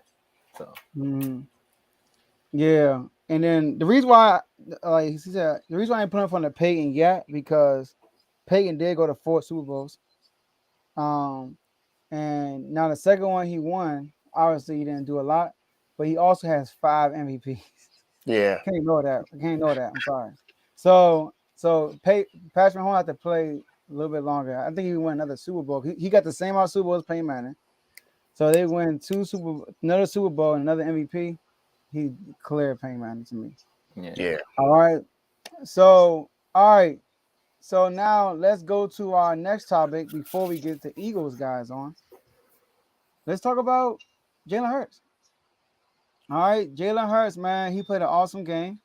So, yeah. And then the reason why, like he said, the reason why I ain't putting him from the Peyton yet because Peyton did go to 4 Super Bowls. And now the second one he won, obviously he didn't do a lot. But he also has 5 MVPs. Yeah. Can't ignore that. I'm sorry. So Patrick Mahomes had to play a little bit longer. I think he won another Super Bowl. He got the same amount of Super Bowls as Peyton Manning. So they win another Super Bowl and another MVP. He cleared Peyton Manning to me. Yeah. All right. So, all right. So now let's go to our next topic before we get the Eagles guys on. Let's talk about Jalen Hurts. All right, Jalen Hurts, man, he played an awesome game,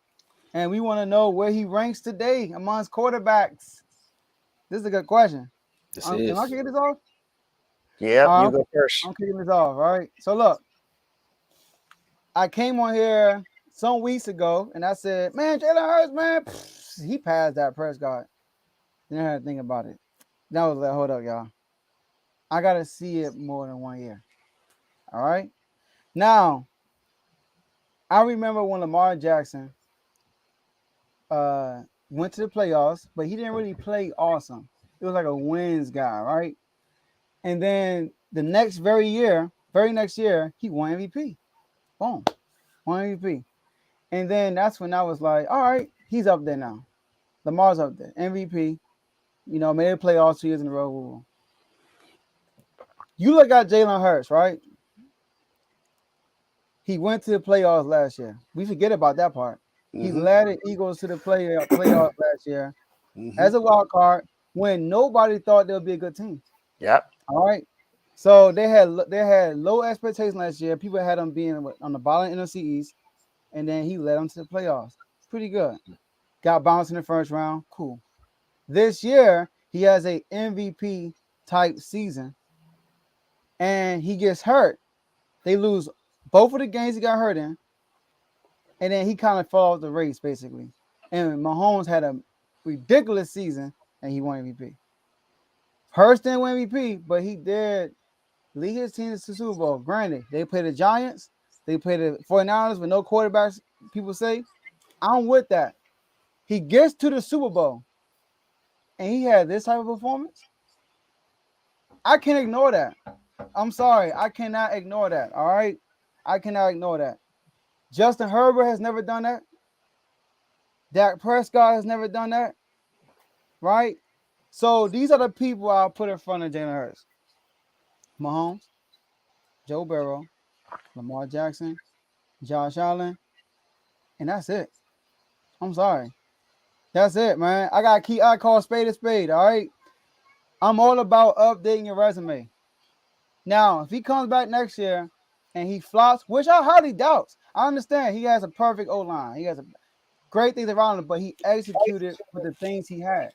and we want to know where he ranks today amongst quarterbacks. This is a good question. This Am I is kicking this off? Yep, All you right, go first. I'm kicking this off. All right. So look, I came on here some weeks ago, and I said, "Man, Jalen Hurts, man, he passed that Prescott." Then I had to think about it. That was like, hold up, y'all. I gotta see it more than 1 year. All right. Now, I remember when Lamar Jackson went to the playoffs, but he didn't really play awesome. It was like a wins guy, right? And then the very next year, he won MVP. Boom, won MVP. And then that's when I was like, all right, he's up there now. Lamar's up there, MVP. You know, made it play all 2 years in a row. You look at Jalen Hurts, right? He went to the playoffs last year. We forget about that part. He led the Eagles to the playoffs last year as a wild card when nobody thought there would be a good team. Yep. All right. So they had low expectations last year. People had them being on the bottom of NFC East, and then he led them to the playoffs. Pretty good. Got bounced in the first round. Cool. This year he has a MVP type season, and he gets hurt. They lose both of the games he got hurt in, and then he kind of fell off the race basically. And Mahomes had a ridiculous season, and he won MVP. Hurst didn't win MVP, but he did lead his team to the Super Bowl. Granted, they played the Giants, they played the 49ers with no quarterbacks, people say. I'm with that. He gets to the Super Bowl, and he had this type of performance. I can't ignore that. I'm sorry. I cannot ignore that. All right? I cannot ignore that. Justin Herbert has never done that. Dak Prescott has never done that. Right? So these are the people I'll put in front of Jalen Hurts. Mahomes, Joe Burrow, Lamar Jackson, Josh Allen, and that's it. I'm sorry. That's it, man. I call spade a spade, all right? I'm all about updating your resume. Now, if he comes back next year and he flops, which I highly doubt, I understand he has a perfect O-line. He has great things around him, but he executed with the things he had.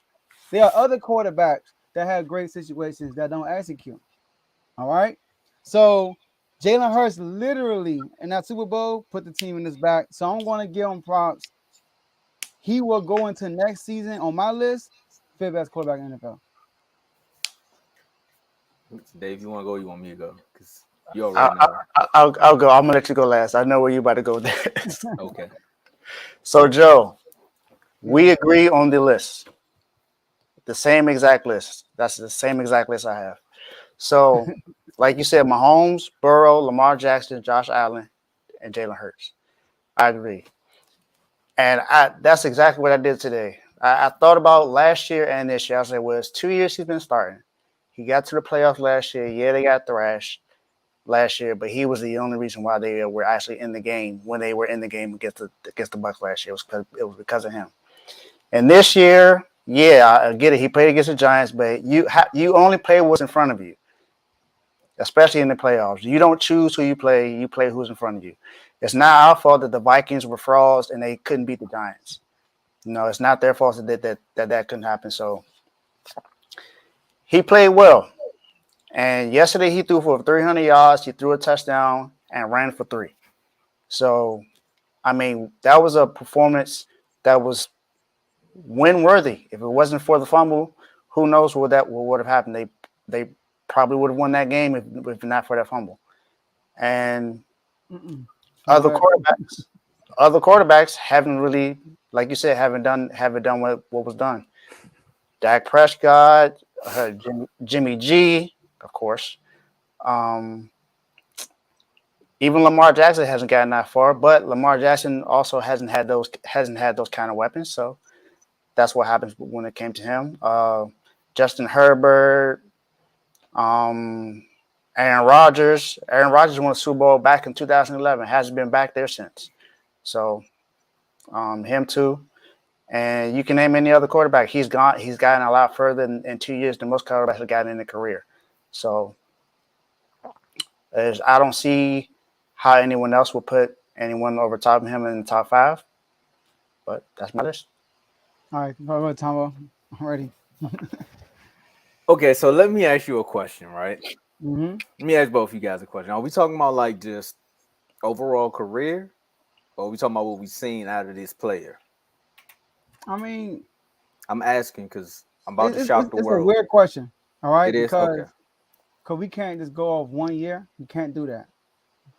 There are other quarterbacks that have great situations that don't execute. All right. So Jalen Hurts literally in that Super Bowl put the team in his back. So I'm going to give him props. He will go into next season on my list, fifth best quarterback in the NFL. Dave. You want to go? Or you want me to go? Because you already know. I'll go. I'm gonna let you go last. I know where you about to go there. Okay. So Joe, we agree on the list. The same exact list. That's the same exact list I have. So, like you said, Mahomes, Burrow, Lamar Jackson, Josh Allen, and Jalen Hurts. I agree. And that's exactly what I did today. I thought about last year and this year. I said, well, it's 2 years he's been starting. He got to the playoffs last year. Yeah, they got thrashed last year, but he was the only reason why they were actually in the game when they were in the game against the Bucs last year. It was because of him. And this year, yeah, I get it. He played against the Giants, but you only play what's in front of you, especially in the playoffs. You don't choose who you play. You play who's in front of you. It's not our fault that the Vikings were frauds and they couldn't beat the Giants. No, it's not their fault that couldn't happen. So he played well. And yesterday he threw for 300 yards. He threw a touchdown and ran for 3. So, I mean, that was a performance that was win-worthy. If it wasn't for the fumble, who knows what would have happened. They probably would have won that game if not for that fumble. And other quarterbacks haven't really, like you said, haven't done what was done. Dak Prescott, Jimmy G, of course. Even Lamar Jackson hasn't gotten that far, but Lamar Jackson also hasn't had those kind of weapons. So that's what happens when it came to him. Justin Herbert, Aaron Rodgers. Aaron Rodgers won a Super Bowl back in 2011. Hasn't been back there since. So him too. And you can name any other quarterback. He's gotten a lot further in 2 years than most quarterbacks have gotten in their career. So I don't see how anyone else will put anyone over top of him in the top 5. But that's my list. All right, Tombo, I'm ready. Okay, so let me ask you a question, right? Mm-hmm. Let me ask both of you guys a question. Are we talking about like just overall career, or are we talking about what we've seen out of this player? I mean, I'm asking because I'm about to it's shock the a world. weird question. All right, It is okay. Because we can't just go off 1 year. We can't do that.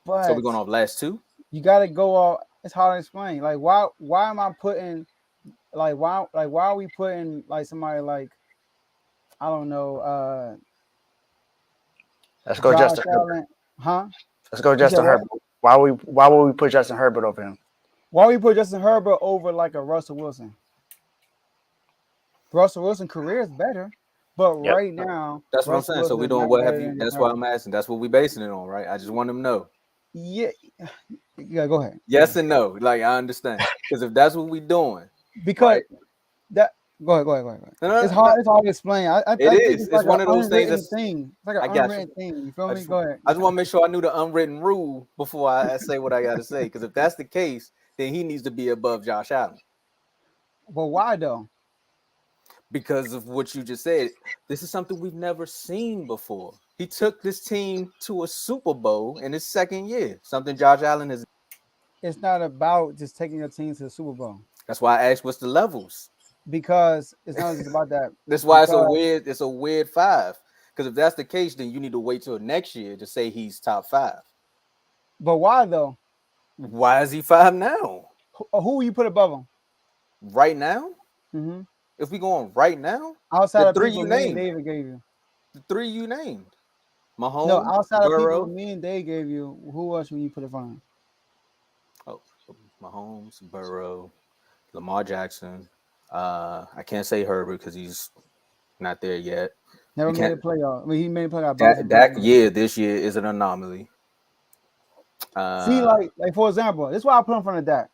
But So we're going off last 2. you got to go off. It's hard to explain. Like why am I putting why are we putting like somebody like I don't know Let's go Josh Justin Allen, Herbert. huh? Let's go You said Justin what? Herbert. Why would we put Justin Herbert over him? Why we put Justin Herbert over like a Russell Wilson? Russell Wilson career is better, but Yep. right now That's what I'm Russell saying. So Wilson we're is doing not what have better you? than That's why Herbert. I'm asking. That's what we're basing it on, right? I just want them to know. Yeah, go ahead. Yes and no. Like I understand. Because if that's what we're doing, Because right? that go ahead. No, It's hard to explain. I It think is. it's It's like one an of those things unwritten that's thing. It's like I an got unwritten thing. You feel me? Go ahead. I just want to make sure I knew the unwritten rule before I say what I got to say. Because if that's the case, then he needs to be above Josh Allen But why though? because of what you just said. This is something we've never seen before. He took this team to a Super Bowl in his second year. Something Josh Allen has. It's not about just taking your team to the Super Bowl That's why I asked, what's the levels? because it's not just about that. That's why Because it's a weird 5. Because if that's the case, then you need to wait till next year to say he's top 5. but why though? Why is he 5 now? Who will you put above him? Right now? Mm-hmm. If we go on right now, Outside the of 3 people you me and named. David gave you. The 3 you named. Mahomes, No, outside of people Burrow. me and Dave gave you, who else would you put in front of him? Oh, Mahomes, Burrow, Lamar Jackson. I can't say Herbert because he's not there yet. Never You made a can't. playoff. I mean, he made a playoff. This year is an anomaly. See, like for example, this is why I put in front of Dak.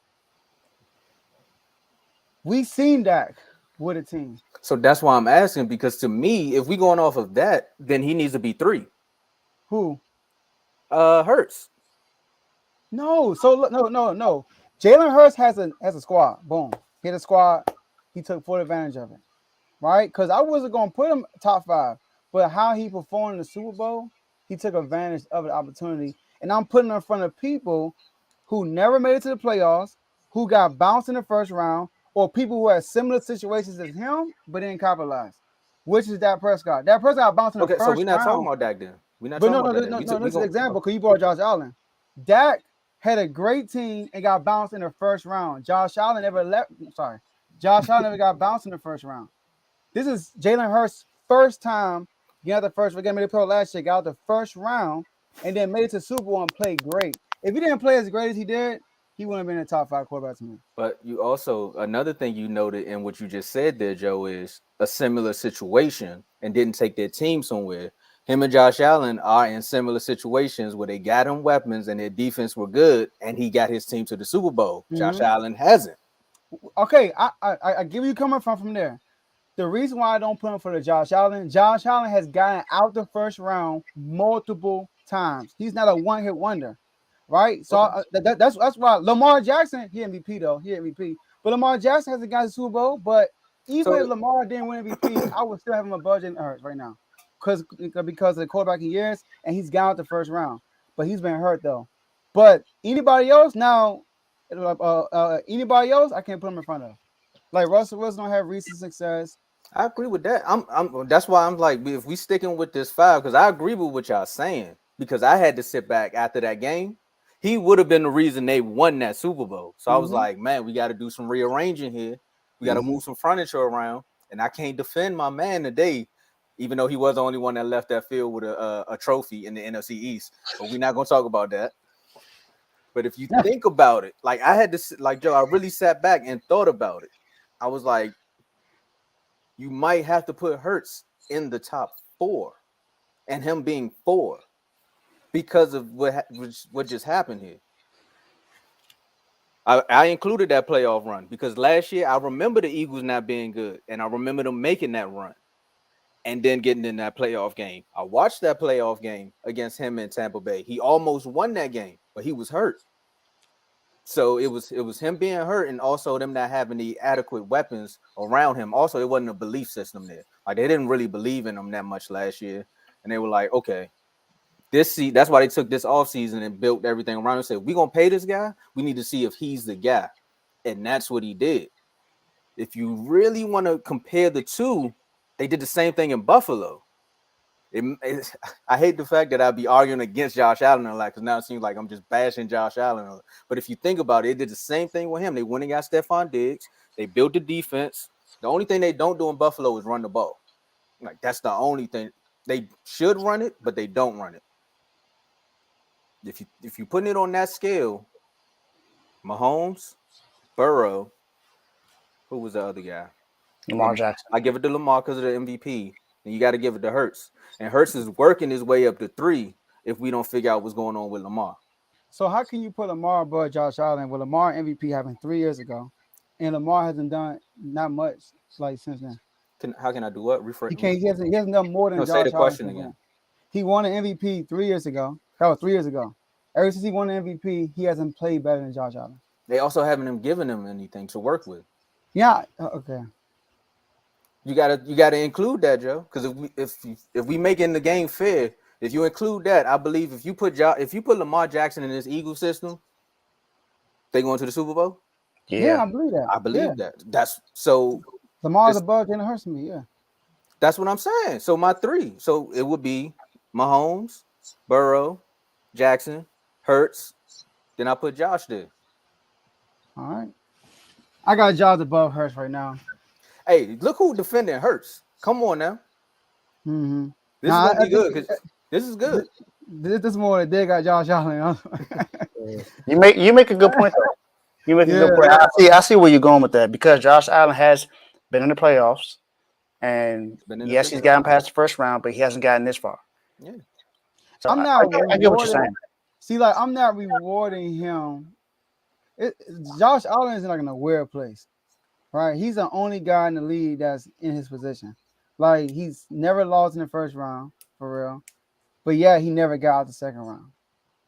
We seen Dak with a team. So that's why I'm asking, because to me, if we going off of that, then he needs to be 3. Who? Hurts. No. So no. Jalen Hurts has a squad. Boom. He had a squad. He took full advantage of it. Right? Because I wasn't gonna put him top 5, but how he performed in the Super Bowl, he took advantage of the opportunity. And I'm putting him in front of people who never made it to the playoffs, who got bounced in the first round, or people who had similar situations as him but didn't capitalize. Which is Dak Prescott. Dak Prescott bounced in the Okay, first so we're not round. talking about Dak then. We're not But talking about that. no. This is an example because you brought Josh Allen. Dak had a great team and got bounced in the first round. Josh Allen never got bounced in the first round. This is Jalen Hurts' first time getting out the first. Again, made a pro last year, got out the first round, and then made it to Super Bowl and played great. If he didn't play as great as he did, he wouldn't have been in the top 5 quarterback to me. But you also, another thing you noted in what you just said there, Joe, is a similar situation and didn't take their team somewhere. Him and Josh Allen are in similar situations where they got him weapons and their defense were good, and he got his team to the Super Bowl. Mhm. Josh Allen hasn't. Okay, I give you coming from there. The reason why I don't put him for the Josh Allen has gotten out the first round multiple times. He's not a one-hit wonder, right? So that's why Lamar Jackson, he MVP though, But Lamar Jackson hasn't got the Super Bowl. But even if Lamar didn't win MVP, I would still have him above Jalen Hurts right now, because of the quarterbacking years, and he's got out the first round. But he's been hurt though. But anybody else now, anybody else, I can't put him in front of. Like Russell Wilson don't have recent success. I agree with that. That's why I'm like, if we sticking with this 5, because I agree with what y'all saying, because I had to sit back after that game. He would have been the reason they won that Super Bowl. So I was like, man, we got to do some rearranging here. We got to move some furniture around, and I can't defend my man today, even though he was the only one that left that field with a trophy in the NFC East. But we're not gonna talk about that. But if you think about it, like I had to, like Joe, I really sat back and thought about it. I was like, you might have to put Hurts in the top 4, and him being 4 because of what just happened here. I included that playoff run because last year I remember the Eagles not being good, and I remember them making that run and then getting in that playoff game. I watched that playoff game against him in Tampa Bay. He almost won that game, but he was hurt. So it was him being hurt and also them not having the adequate weapons around him. Also, it wasn't a belief system there. Like they didn't really believe in him that much last year, and they were like, okay. That's why they took this offseason and built everything around him and said, we're going to pay this guy. We need to see if he's the guy. And that's what he did. If you really want to compare the two, they did the same thing in Buffalo. I hate the fact that I'd be arguing against Josh Allen a lot because now it seems like I'm just bashing Josh Allen. But if you think about it, they did the same thing with him. They went and got Stephon Diggs. They built the defense. The only thing they don't do in Buffalo is run the ball. Like that's the only thing. They should run it, but they don't run it. If you're putting it on that scale, Mahomes, Burrow, who was the other guy? Lamar Jackson. I give it to Lamar because of the MVP, and you got to give it to Hurts. And Hurts is working his way up to 3 if we don't figure out what's going on with Lamar. So how can you put Lamar above Josh Allen with Lamar MVP happened 3 years ago, and Lamar hasn't done not much like since then? How can I do what? Rephrase. He hasn't done more than No, Josh say the Allen question since again. then. He won an MVP 3 years ago. That was 3 years ago. Ever since he won the MVP, he hasn't played better than Josh Allen. They also haven't given him anything to work with. Yeah. Okay. You gotta include that, Joe. Because if we making the game fair, if you include that, I believe if you put Lamar Jackson in this Eagle system, they going to the Super Bowl. Yeah, I believe that. I believe that. That's so. Lamar's above Jalen Hurts to me. Yeah. That's what I'm saying. So my 3. So it would be Mahomes, Burrow, Jackson, Hurts. Then I put Josh there. All right. I got Josh above Hurts right now. Hey, look who defending Hurts. Come on now. Mm-hmm. This is gonna be good because this is good. This is more than they got Josh Allen. You make a good point though. You make a good point. I see where you're going with that because Josh Allen has been in the playoffs, and yes, he's gotten past the first round, but he hasn't gotten this far. Yeah. So I'm not. I get what you're saying. See, like I'm not rewarding him. Josh Allen is in like in a weird place, right? He's the only guy in the league that's in his position. Like he's never lost in the first round for real, but yeah, he never got out the second round.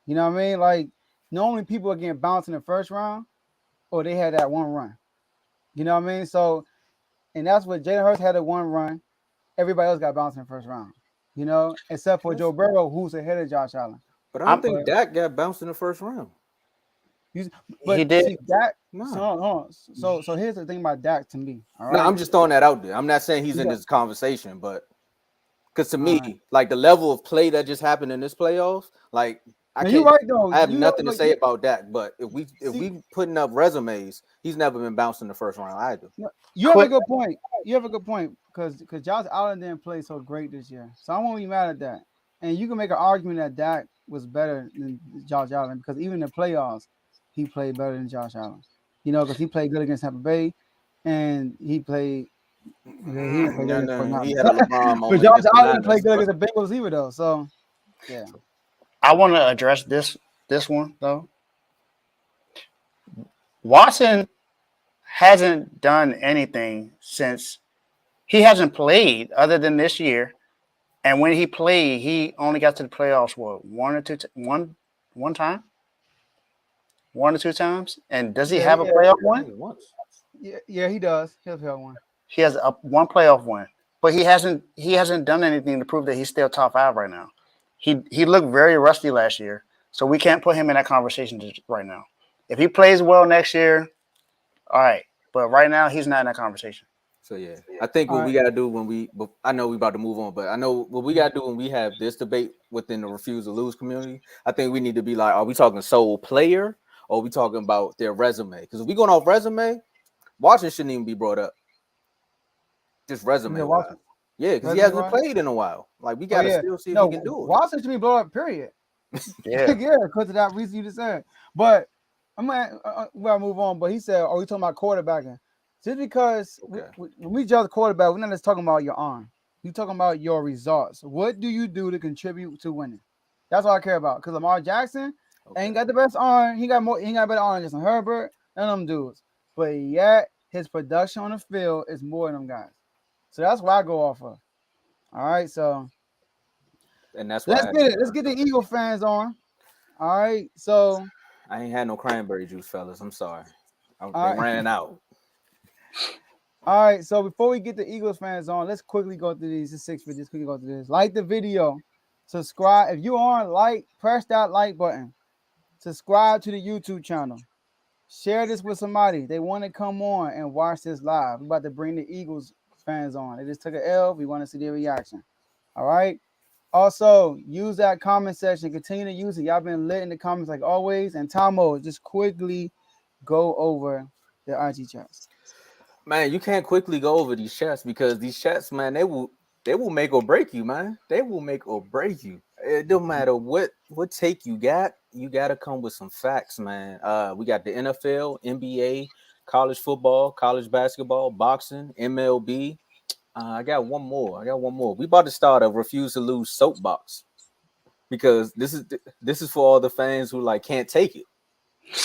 You know what I mean? Like normally people are getting bounced in the first round, or they had that one run. You know what I mean? So, and that's what Jalen Hurts had a one run. Everybody else got bounced in the first round. You know, except for Joe Burrow, who's ahead of Josh Allen. But I don't think Dak got bounced in the first round. But he did. See, Dak, No. So here's the thing about Dak to me. All right? No, I'm just throwing that out there. I'm not saying he's in this conversation, but because to me, like the level of play that just happened in this playoffs, like you're right though. I have nothing to say about Dak. But if we putting up resumes, he's never been bounced in the first round either. You have a good point. You have a good point because Josh Allen didn't play so great this year, so I won't be mad at that. And you can make an argument that Dak was better than Josh Allen because even in the playoffs, he played better than Josh Allen. You know, because he played good against Tampa Bay, and he played. He had a LeBron moment. But Josh Allen played good against the Bengals either, though. So, yeah. I want to address this one though. Watson hasn't done anything since he hasn't played other than this year. And when he played, he only got to the playoffs one or two times. And does he have a playoff win? Yeah, he does. He has one. He has one playoff win, but he hasn't done anything to prove that he's still top 5 right now. He looked very rusty last year, so we can't put him in that conversation right now. If he plays well next year, all right. But right now, he's not in that conversation. So yeah, I think what we gotta do I know we about to move on, but I know what we gotta do when we have this debate within the Refuse to Lose community. I think we need to be like, are we talking sole player or are we talking about their resume? Because if we going off resume, Watson shouldn't even be brought up. Just resume. Yeah, because he hasn't played in a while. Like we gotta still see if he can do it. Watson should be blown up. Period. Yeah, because of that reason you just said. But I'm gonna move on. But he said, "Are we talking about quarterbacking?" Just because when we judge quarterback, we're not just talking about your arm. We're talking about your results. What do you do to contribute to winning? That's all I care about. Because Lamar Jackson ain't got the best arm. He got better arm than Justin Herbert. None of them dudes. But yet his production on the field is more than them guys. So that's what I go off of. All right, so And that's why let's get it. Let's get the Eagle fans on. All right, so I ain't had no cranberry juice, fellas. I'm sorry. They right. ran out. All right, so before we get the Eagles fans on, let's quickly go through these. It's 6 minutes. Quickly go through this. Like the video, subscribe. If you aren't like, press that like button. Subscribe to the YouTube channel. Share this with somebody. They want to come on and watch this live. We're about to bring the Eagles fans on. They just took an L. We want to see their reaction. All right. Also, use that comment section. Continue to use it. Y'all been lit in the comments like always. And Tomo, just quickly go over the IG chats. Man, you can't quickly go over these chats because these chats, man, they will make or break you, man. They will make or break you. It don't matter what take you got. You got to come with some facts, man. We got the NFL, NBA, college football, college basketball, boxing, MLB. I got one more. We about to start a refuse to lose soapbox because this is for all the fans who like can't take it.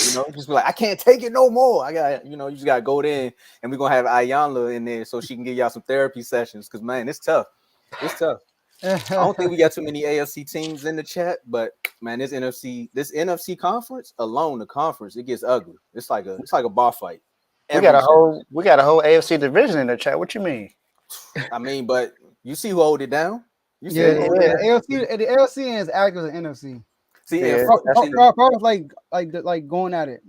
You know, just be like, I can't take it no more. I got, you just gotta go in, and we're gonna have Ayanla in there so she can give y'all some therapy sessions. Cause man, it's tough. It's tough. I don't think we got too many AFC teams in the chat, but man, this NFC conference alone, the conference, it gets ugly. It's like a bar fight. We got a whole AFC division in the chat. What you mean? I mean, but you see who hold it down? You see Yeah, the AFC is active as an NFC. See, Carl's like going at it.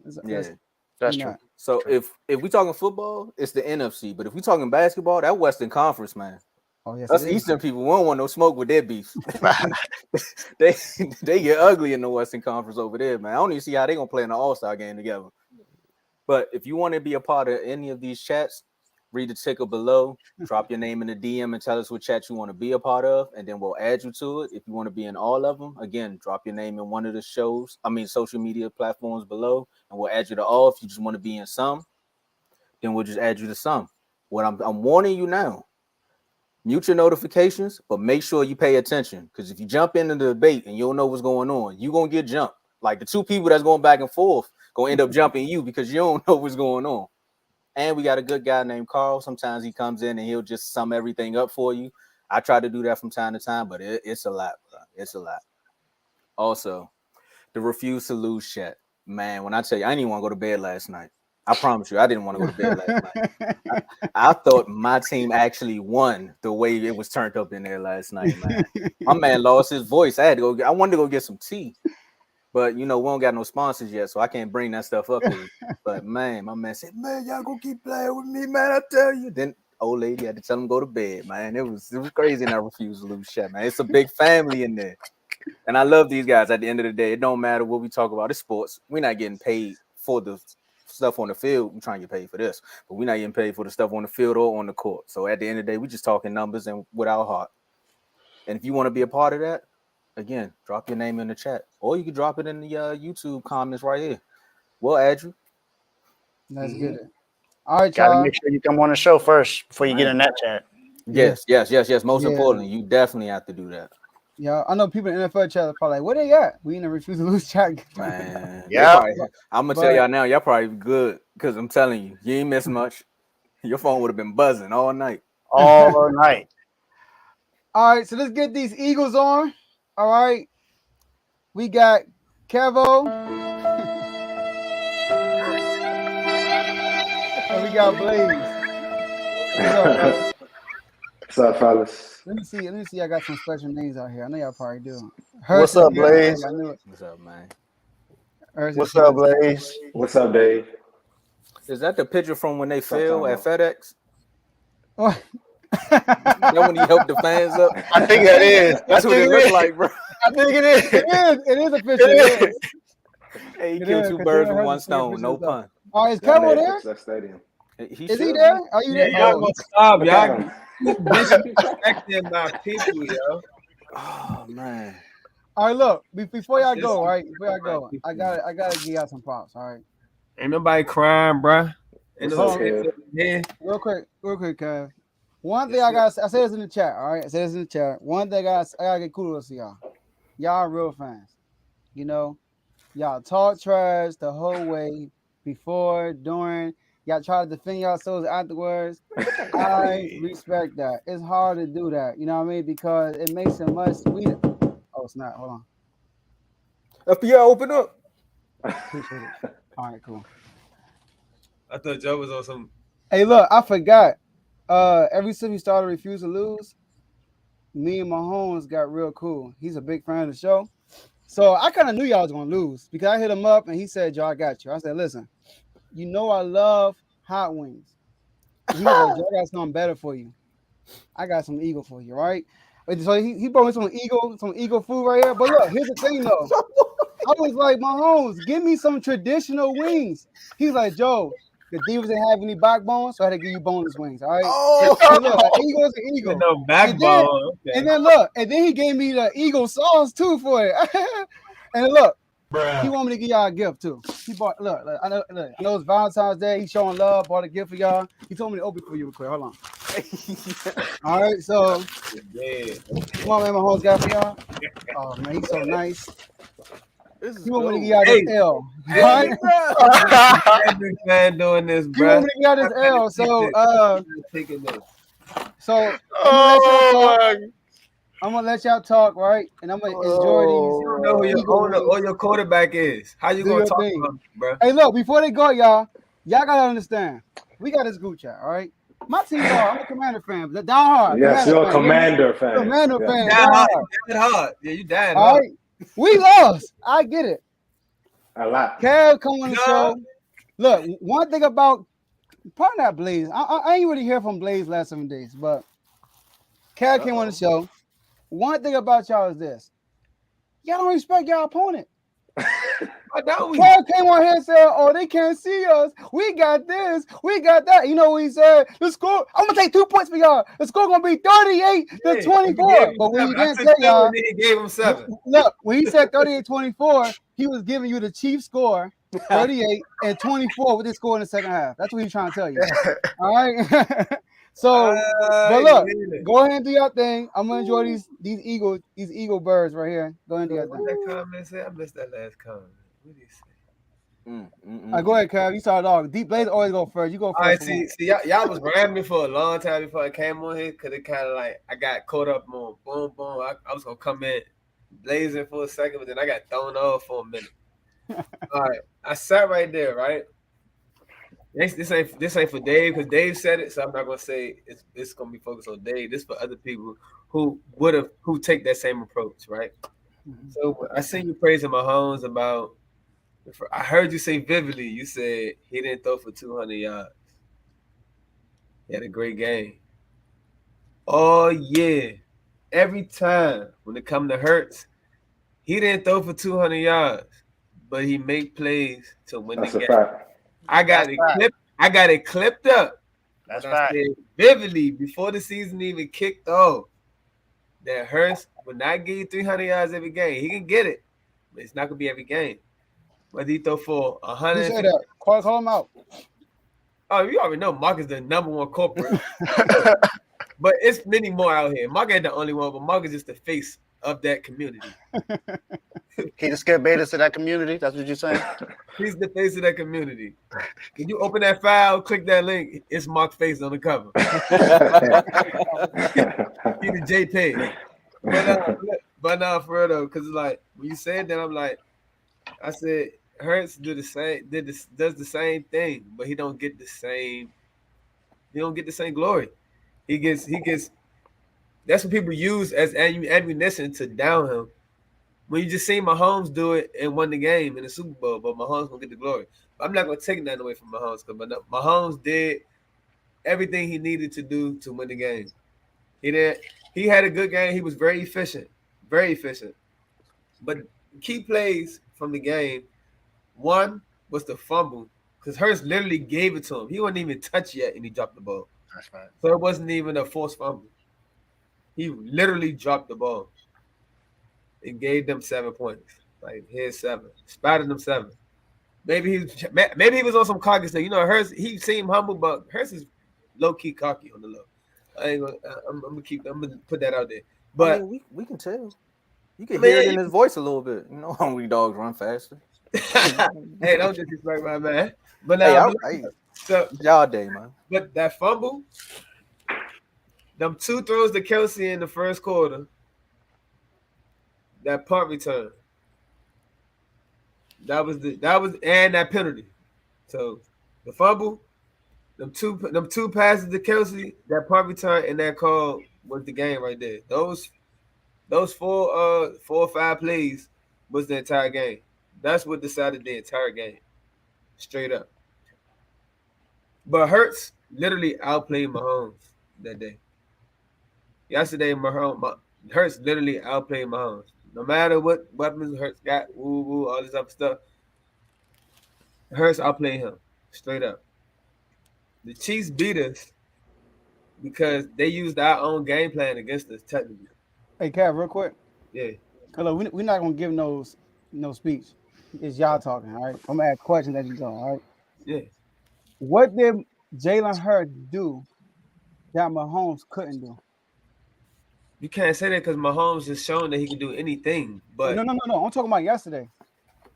That's true. So if we talking football, it's the NFC. But if we talking basketball, that Western Conference, man. Oh yes, us Eastern people, we don't want no smoke with their beef. they get ugly in the Western Conference over there, man. I don't even see how they gonna play in the All-Star game together. But if you want to be a part of any of these chats, read the ticker below, drop your name in the DM and tell us what chat you want to be a part of, and then we'll add you to it. If you want to be in all of them, again, drop your name in one of the social media platforms below, and we'll add you to all. If you just want to be in some, then we'll just add you to some. What I'm warning you now, mute your notifications, but make sure you pay attention, because if you jump into the debate and you don't know what's going on, you're going to get jumped. Like the two people that's going back and forth going to end up jumping you because you don't know what's going on. And we got a good guy named Carl. Sometimes he comes in and he'll just sum everything up for you. I try to do that from time to time, but it's a lot, bro. It's a lot. Also, the refuse to lose chat. Man, when I tell you, I didn't even want to go to bed last night. I promise you, I didn't want to go to bed last night. I thought my team actually won the way it was turned up in there last night, man. My man lost his voice. I wanted to go get some tea. But, we don't got no sponsors yet, so I can't bring that stuff up here. But, man, my man said, man, y'all gonna keep playing with me, man, I tell you. Then old lady had to tell him go to bed, man. It was crazy, and I refused to lose chat, man. It's a big family in there. And I love these guys. At the end of the day, it don't matter what we talk about. It's sports. We're not getting paid for the stuff on the field. We're trying to get paid for this. But we're not getting paid for the stuff on the field or on the court. So, at the end of the day, we're just talking numbers and with our heart. And if you want to be a part of that, again, drop your name in the chat, or you can drop it in the YouTube comments right here. We'll add you. Let's get it. All right, Gotta y'all. make sure you come on the show first before you get in that chat. Yes. Most importantly, you definitely have to do that. Yeah, I know people in the NFL chat are probably like, "Where they at?" We in the refuse to lose chat. Man, yeah. I'm gonna tell y'all now, y'all probably good because I'm telling you ain't missed much. Your phone would have been buzzing all night. All night. All right, so let's get these Eagles on. All right, we got Kevo, and we got Blaze. What's up, fellas? Let me see. I got some special names out here. I know y'all probably do. What's up, Blaze? What's up, man? What's up, Blaze? What's up, Dave? Is that the picture from when they failed at FedEx? What? That when he helped the fans up? I think that is. That's what it looks like, bro. I think it is. It is a picture. Hey, he killed two birds with one stone. No pun. All right, is Kevo there? That stadium. Is he there? Are you there? Y'all gonna stop, y'all. Disrespecting my people, yo. Oh man. All right, look. Before y'all go, all right. Before y'all go, I gotta give y'all some props. All right. Ain't nobody crying, bro. Ain't What's up, nobody Kev? Real quick, Kev. One thing I said this in the chat. All right, I said this in the chat. One thing I gotta get kudos to y'all. Y'all real fans. Y'all talk trash the whole way. before, during. Y'all try to defend yourselves afterwards. I respect that. It's hard to do that, you know what I mean? Because it makes it much sweeter. Oh, snap. Hold on. FBI, open up. Appreciate it. All right, cool. I thought Joe was on some. Hey, look, I forgot. Ever since we started Refuse to Lose, me and Mahomes got real cool. He's a big fan of the show. So I kind of knew y'all was going to lose because I hit him up and he said, Joe, I got you. I said, listen, you know I love hot wings. He was like, Joe, I got something better for you. I got some Eagle for you, right? So he brought me some Eagle food right here. But look, here's the thing, though. I was like, Mahomes, give me some traditional wings. He's like, Joe, the Divas didn't have any backbone, so I had to give you boneless wings, all right? Oh, so look, an Eagle is an Eagle. no backbone. And then look, and then he gave me the Eagle sauce too for it. And look, he want me to give y'all a gift too. He bought I know it's Valentine's Day. He's showing love, bought a gift for y'all. He told me to open it for you real quick. Hold on. All right, so come on, man, my host got for y'all. Oh man, he's so nice. He want me to give y'all this L. Right? Every fan doing this, He bro. want me to give y'all this L. So I'm gonna let y'all talk, right? And I'm gonna enjoy these. You don't know who your owner or your quarterback is. How you gonna talk to him, bro? Hey, look, before they go, y'all gotta understand. We got this group chat, all right? My team, I'm a Commander fan, but down hard. Yes, you're a Commander fan. Commander fan. Down hard. Yeah, you died all hard. right? We lost. I get it. A lot. Kev come on the show. Look, one thing about probably not Blaze. I ain't really hear from Blaze last 7 days, but Kev came on the show. One thing about y'all is this: y'all don't respect y'all opponent. Kev came on here and said, "Oh, they can't see us. We got this. We got that." You know what he said? The score. I'm gonna take 2 points for y'all. The score gonna be 38-24. But when he didn't say y'all, he gave him 7. Look, when he said 38-24, he was giving you the Chiefs score 38 and 24 with this score in the second half. That's what he's trying to tell you. All right. So, but look, go ahead and do your thing. I'm gonna enjoy these eagle birds right here. Go ahead and do your thing. What that comment say? I missed that last comment. What did he say? All right, go ahead, Kev. You started off. Deep Blaze always go first. You go first. All right, see, y'all was ramming me for a long time before I came on here because it kind of like I got caught up on boom. I was gonna come in blazing for a second, but then I got thrown off for a minute. All right, I sat right there, right. This ain't for Dave because Dave said it, so I'm not gonna say it's gonna be focused on Dave. This for other people who take that same approach, right? Mm-hmm. So I seen you praising Mahomes about. I heard you say vividly. You said he didn't throw for 200 yards. He had a great game. Oh yeah, every time when it come to Hurts, he didn't throw for 200 yards, but he make plays to win the game. Fact. I got it clipped up. That's right. I said vividly before the season even kicked off that Hurts will not give you 300 yards every game. He can get it, but it's not gonna be every game. Whether he throw for 100. You say that. Call him out. Oh, you already know Mark is the number one corporate. But it's many more out here. Mark ain't the only one, but Mark is just the face of that community. He the Skip Bayless to that community. That's what you're saying? He's the face of that community. Can you open that file, click that link? It's Mark's face on the cover. He the JP. But for real though, because it's like when you said that, I'm like, I said Hurts does the same thing, but he don't get the same glory. He gets that's what people use as ammunition to down him. When you just seen Mahomes do it and won the game in the Super Bowl, but Mahomes gonna get the glory. But I'm not gonna take nothing away from Mahomes because Mahomes did everything he needed to do to win the game. He had a good game. He was very efficient. But key plays from the game, one was the fumble because Hurts literally gave it to him. He wasn't even touched yet and he dropped the ball. That's right. So it wasn't even a forced fumble. He literally dropped the ball and gave them 7 points. Like, here's 7. Spotted them 7. Maybe he was on some cocky stuff. You know, Hurts, he seemed humble, but Hurts is low-key cocky on the low. I'm gonna put that out there. But I mean, we can tell. You can hear it in his voice a little bit. You know, hungry dogs run faster. Hey, don't disrespect my man. But Hey, now, hey, y'all day, man. but that fumble, them 2 throws to Kelsey in the first quarter, that punt return, that was and that penalty. So the fumble, them two passes to Kelsey, that punt return, and that call was the game right there. Those 4 or 5 plays was the entire game. That's what decided the entire game, straight up. But Hurts literally outplayed Mahomes that day. Yesterday, Hurts literally outplayed Mahomes. No matter what weapons Hurts got, all this other stuff, Hurts outplayed him, straight up. The Chiefs beat us because they used our own game plan against us, technically. Hey, Cav, real quick. Yeah. Hello, we're not gonna give no speech. It's y'all talking, all right? I'm gonna ask questions as you go, all right? Yeah. What did Jalen Hurts do that Mahomes couldn't do? You can't say that because Mahomes has shown that he can do anything. But no. I'm talking about yesterday.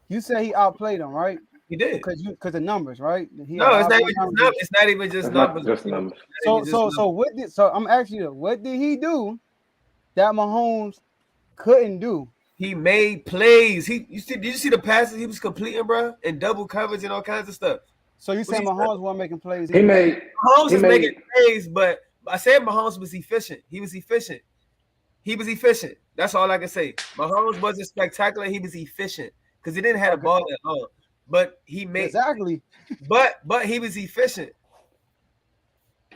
You said he outplayed him, right? He did. Because the numbers, right? No, it's not even just numbers. It's not even just numbers. Just numbers. So I'm asking you, what did he do that Mahomes couldn't do? He made plays. Did you see the passes he was completing, bro? And double coverage and all kinds of stuff. So you saying Mahomes wasn't making plays? Mahomes was making plays, but I said Mahomes was efficient. He was efficient. That's all I can say. Mahomes wasn't spectacular. He was efficient because he didn't have the ball that long. But he made exactly. But he was efficient.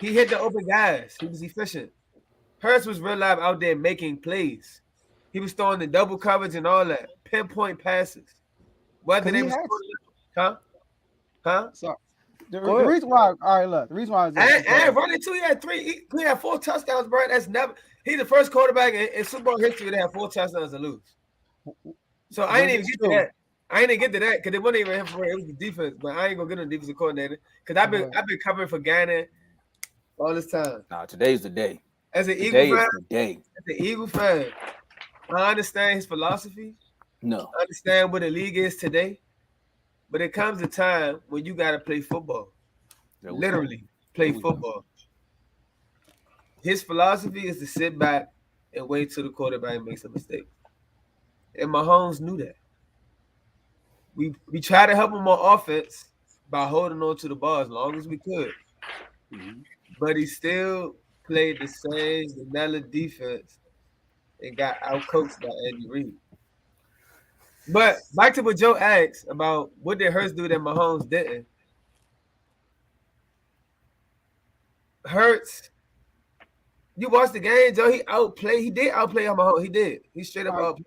He hit the open guys. He was efficient. Hurts was real live out there making plays. He was throwing the double coverage and all that, pinpoint passes. Whether they was So the reason why, all right, look, the reason why and running too, he had 4 touchdowns, bro. That's never. He's the first quarterback in Super Bowl history that had 4 touchdowns and lose. So I ain't even get to that. I ain't even get to that because it wasn't even him for it. It was the defense, but I ain't gonna get on the defensive coordinator because I've been covering for Gannon all this time. Nah, today's the day. As an Eagle fan, I understand his philosophy. No, I understand what the league is today, but it comes a time when you gotta play football. Literally play football. His philosophy is to sit back and wait till the quarterback makes a mistake. And Mahomes knew that. We tried to help him on offense by holding on to the ball as long as we could. But he still played the same vanilla defense and got outcoached by Andy Reid. But back to what Joe asked about what did Hurts do that Mahomes didn't. Hurts, you watched the game, Joe. He did outplay Mahomes. He did. He straight up outplayed.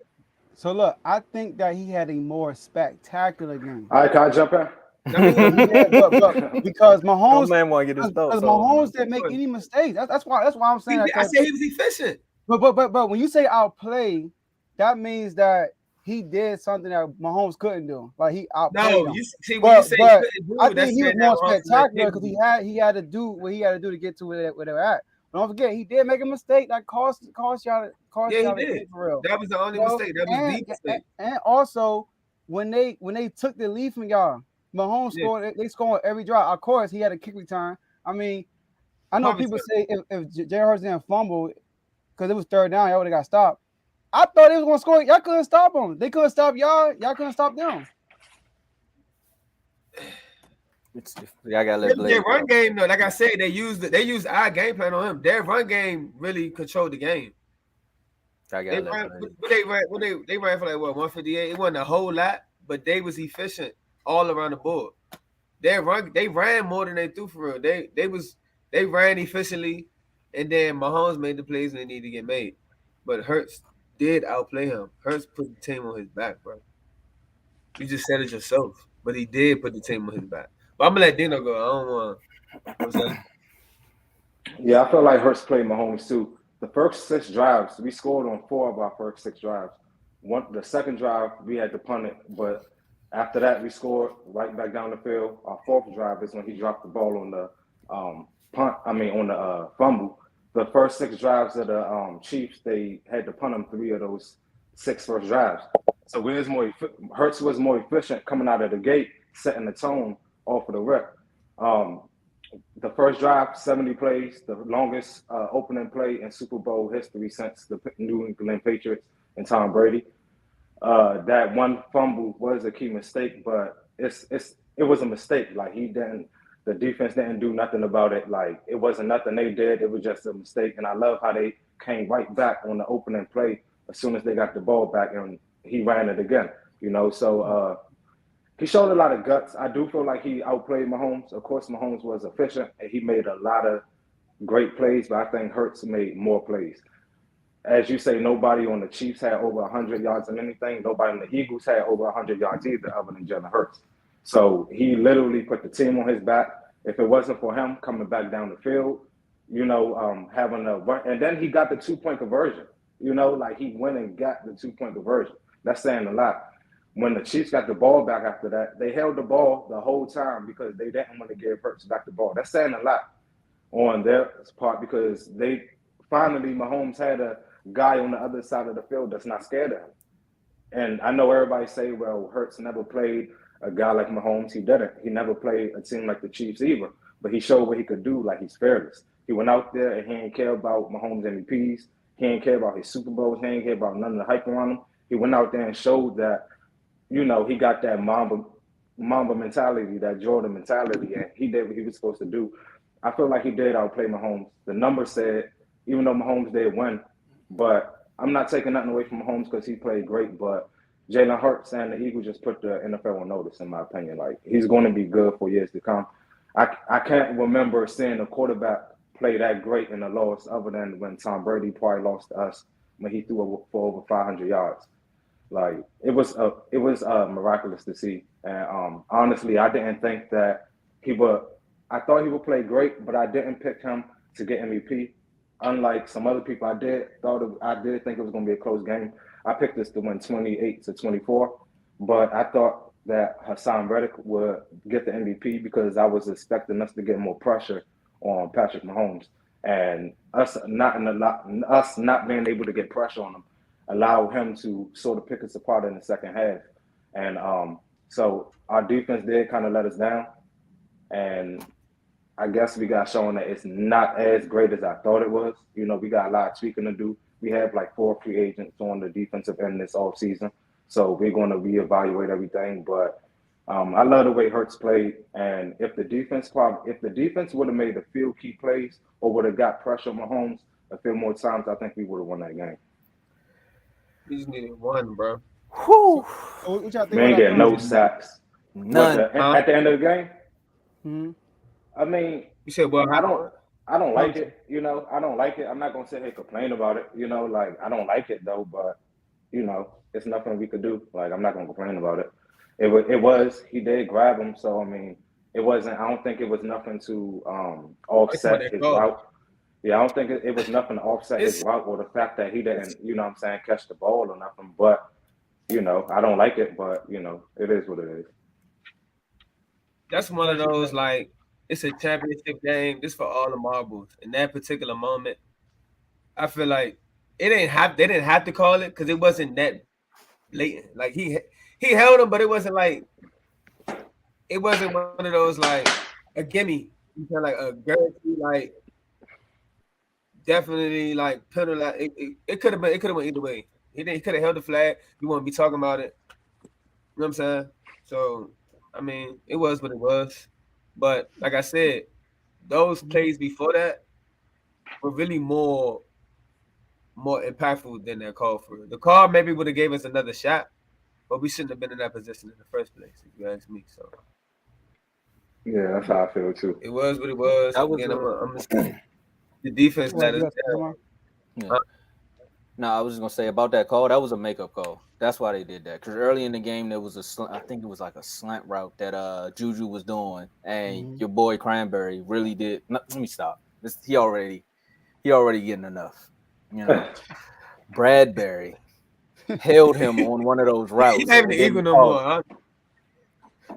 So look, I think that he had a more spectacular game. All right, can I jump in? But because Mahomes, man want to get his thoughts. Because Mahomes didn't make any mistakes. That's why I'm saying that. I said he was efficient. But when you say outplay, that means that he did something that Mahomes couldn't do. Like he outplayed him. I think he was more spectacular because he had to do what he had to do to get to where they were at. But don't forget, he did make a mistake that cost y'all. Yeah, he did. For real. That was the only mistake. That was the mistake. And also, when they took the lead from y'all, Mahomes scored. They scored every drive. Of course, he had a kick return. I mean, I know people say if Jalen Hurts didn't fumble because it was 3rd down, y'all would have got stopped. I thought he was going to score. Y'all couldn't stop him. They couldn't stop y'all. Y'all couldn't stop them. I got to let their run game though. Like I said, they used our game plan on him. Their run game really controlled the game. They ran for like what 158. It wasn't a whole lot, but they was efficient all around the board. They ran more than they threw for real. They ran efficiently, and then Mahomes made the plays they needed to get made. But Hurts did outplay him. Hurts put the team on his back, bro. You just said it yourself, but he did put the team on his back. But I'm gonna let Dino go. I don't want. Yeah, I feel like Hurts played Mahomes too. The first 6 drives, we scored on 4 of our first 6 drives. The second drive, we had to punt it, but after that, we scored right back down the field. Our 4th drive is when he dropped the ball on the on the fumble. The first 6 drives of the Chiefs, they had to punt them 3 of those 6 first drives. So Hurts was more efficient coming out of the gate, setting the tone off of the rip. The first drive, 70 plays, the longest opening play in Super Bowl history since the New England Patriots and Tom Brady. That one fumble was a key mistake, but it was a mistake. Like the defense didn't do nothing about it. Like it wasn't nothing they did. It was just a mistake. And I love how they came right back on the opening play as soon as they got the ball back, and he ran it again. So he showed a lot of guts. I do feel like he outplayed Mahomes. Of course, Mahomes was efficient and he made a lot of great plays, but I think Hurts made more plays. As you say, nobody on the Chiefs had over 100 yards in anything. Nobody on the Eagles had over 100 yards either, other than Jalen Hurts. So he literally put the team on his back. If it wasn't for him coming back down the field, having a run, and then he got the 2-point conversion. Like he went and got the 2-point conversion. That's saying a lot. When the Chiefs got the ball back after that, they held the ball the whole time because they didn't want to give Hurts back the ball. That's saying a lot on their part because Mahomes had a guy on the other side of the field that's not scared of him. And I know everybody say, well, Hurts never played a guy like Mahomes. He didn't. He never played a team like the Chiefs either. But he showed what he could do, like he's fearless. He went out there and he didn't care about Mahomes MVPs. He didn't care about his Super Bowls. He didn't care about none of the hype around him. He went out there and showed that, he got that Mamba mentality, that Jordan mentality, and he did what he was supposed to do. I feel like he did outplay Mahomes. The numbers said, even though Mahomes did win, but I'm not taking nothing away from Mahomes because he played great, but Jalen Hurts and the Eagles just put the NFL on notice, in my opinion. Like, he's going to be good for years to come. I can't remember seeing a quarterback play that great in a loss other than when Tom Brady probably lost to us when he threw for over 500 yards. Like, it was miraculous to see. And honestly, I didn't think that I thought he would play great, but I didn't pick him to get MVP. Unlike some other people, I did think it was going to be a close game. I picked this to win 28-24, but I thought that Hassan Reddick would get the MVP because I was expecting us to get more pressure on Patrick Mahomes, and us not being able to get pressure on him allow him to sort of pick us apart in the second half. And so our defense did kind of let us down, and I guess we got shown that it's not as great as I thought it was. We got a lot of tweaking to do. We have like 4 free agents on the defensive end this offseason, so we're going to reevaluate everything. But I love the way Hurts played, and if the defense would have made a few key plays or would have got pressure on Mahomes a few more times, I think we would have won that game. We just needed one, bro. Whew. We ain't getting no sacks. None. At the end of the game? Mm-hmm. I mean, You said, well, I don't like it. I don't like it. I'm not gonna sit here and complain about it. Like, I don't like it though, but it's nothing we could do. Like, I'm not gonna complain about it. He did grab him, so I mean, it wasn't. I don't think it was nothing to offset his route. Yeah, I don't think it was nothing to offset his route or the fact that he didn't, catch the ball or nothing. But I don't like it, but it is what it is. That's one of those, like, it's a championship game. This for all the marbles. In that particular moment, I feel like they didn't have to call it because it wasn't that blatant. Like, he held him, but it wasn't one of those like a gimme. You feel like a guarantee, like definitely like penalized. It could have went either way. He could have held the flag. We wouldn't be talking about it. You know what I'm saying? So I mean, it was what it was. But like I said, those plays before that were really more impactful than that call for it. The call maybe would have gave us another shot, but we shouldn't have been in that position in the first place, if you ask me. So yeah, that's how I feel too. It was what it was. The defense let us down. Yeah. No, I was just gonna say about that call. That was a makeup call. That's why they did that. Because early in the game, there was I think it was like a slant route that Juju was doing, and your boy Cranberry really did. No, let me stop. He already getting enough. Bradbury held him on one of those routes. He's not even the Eagle no more. Huh?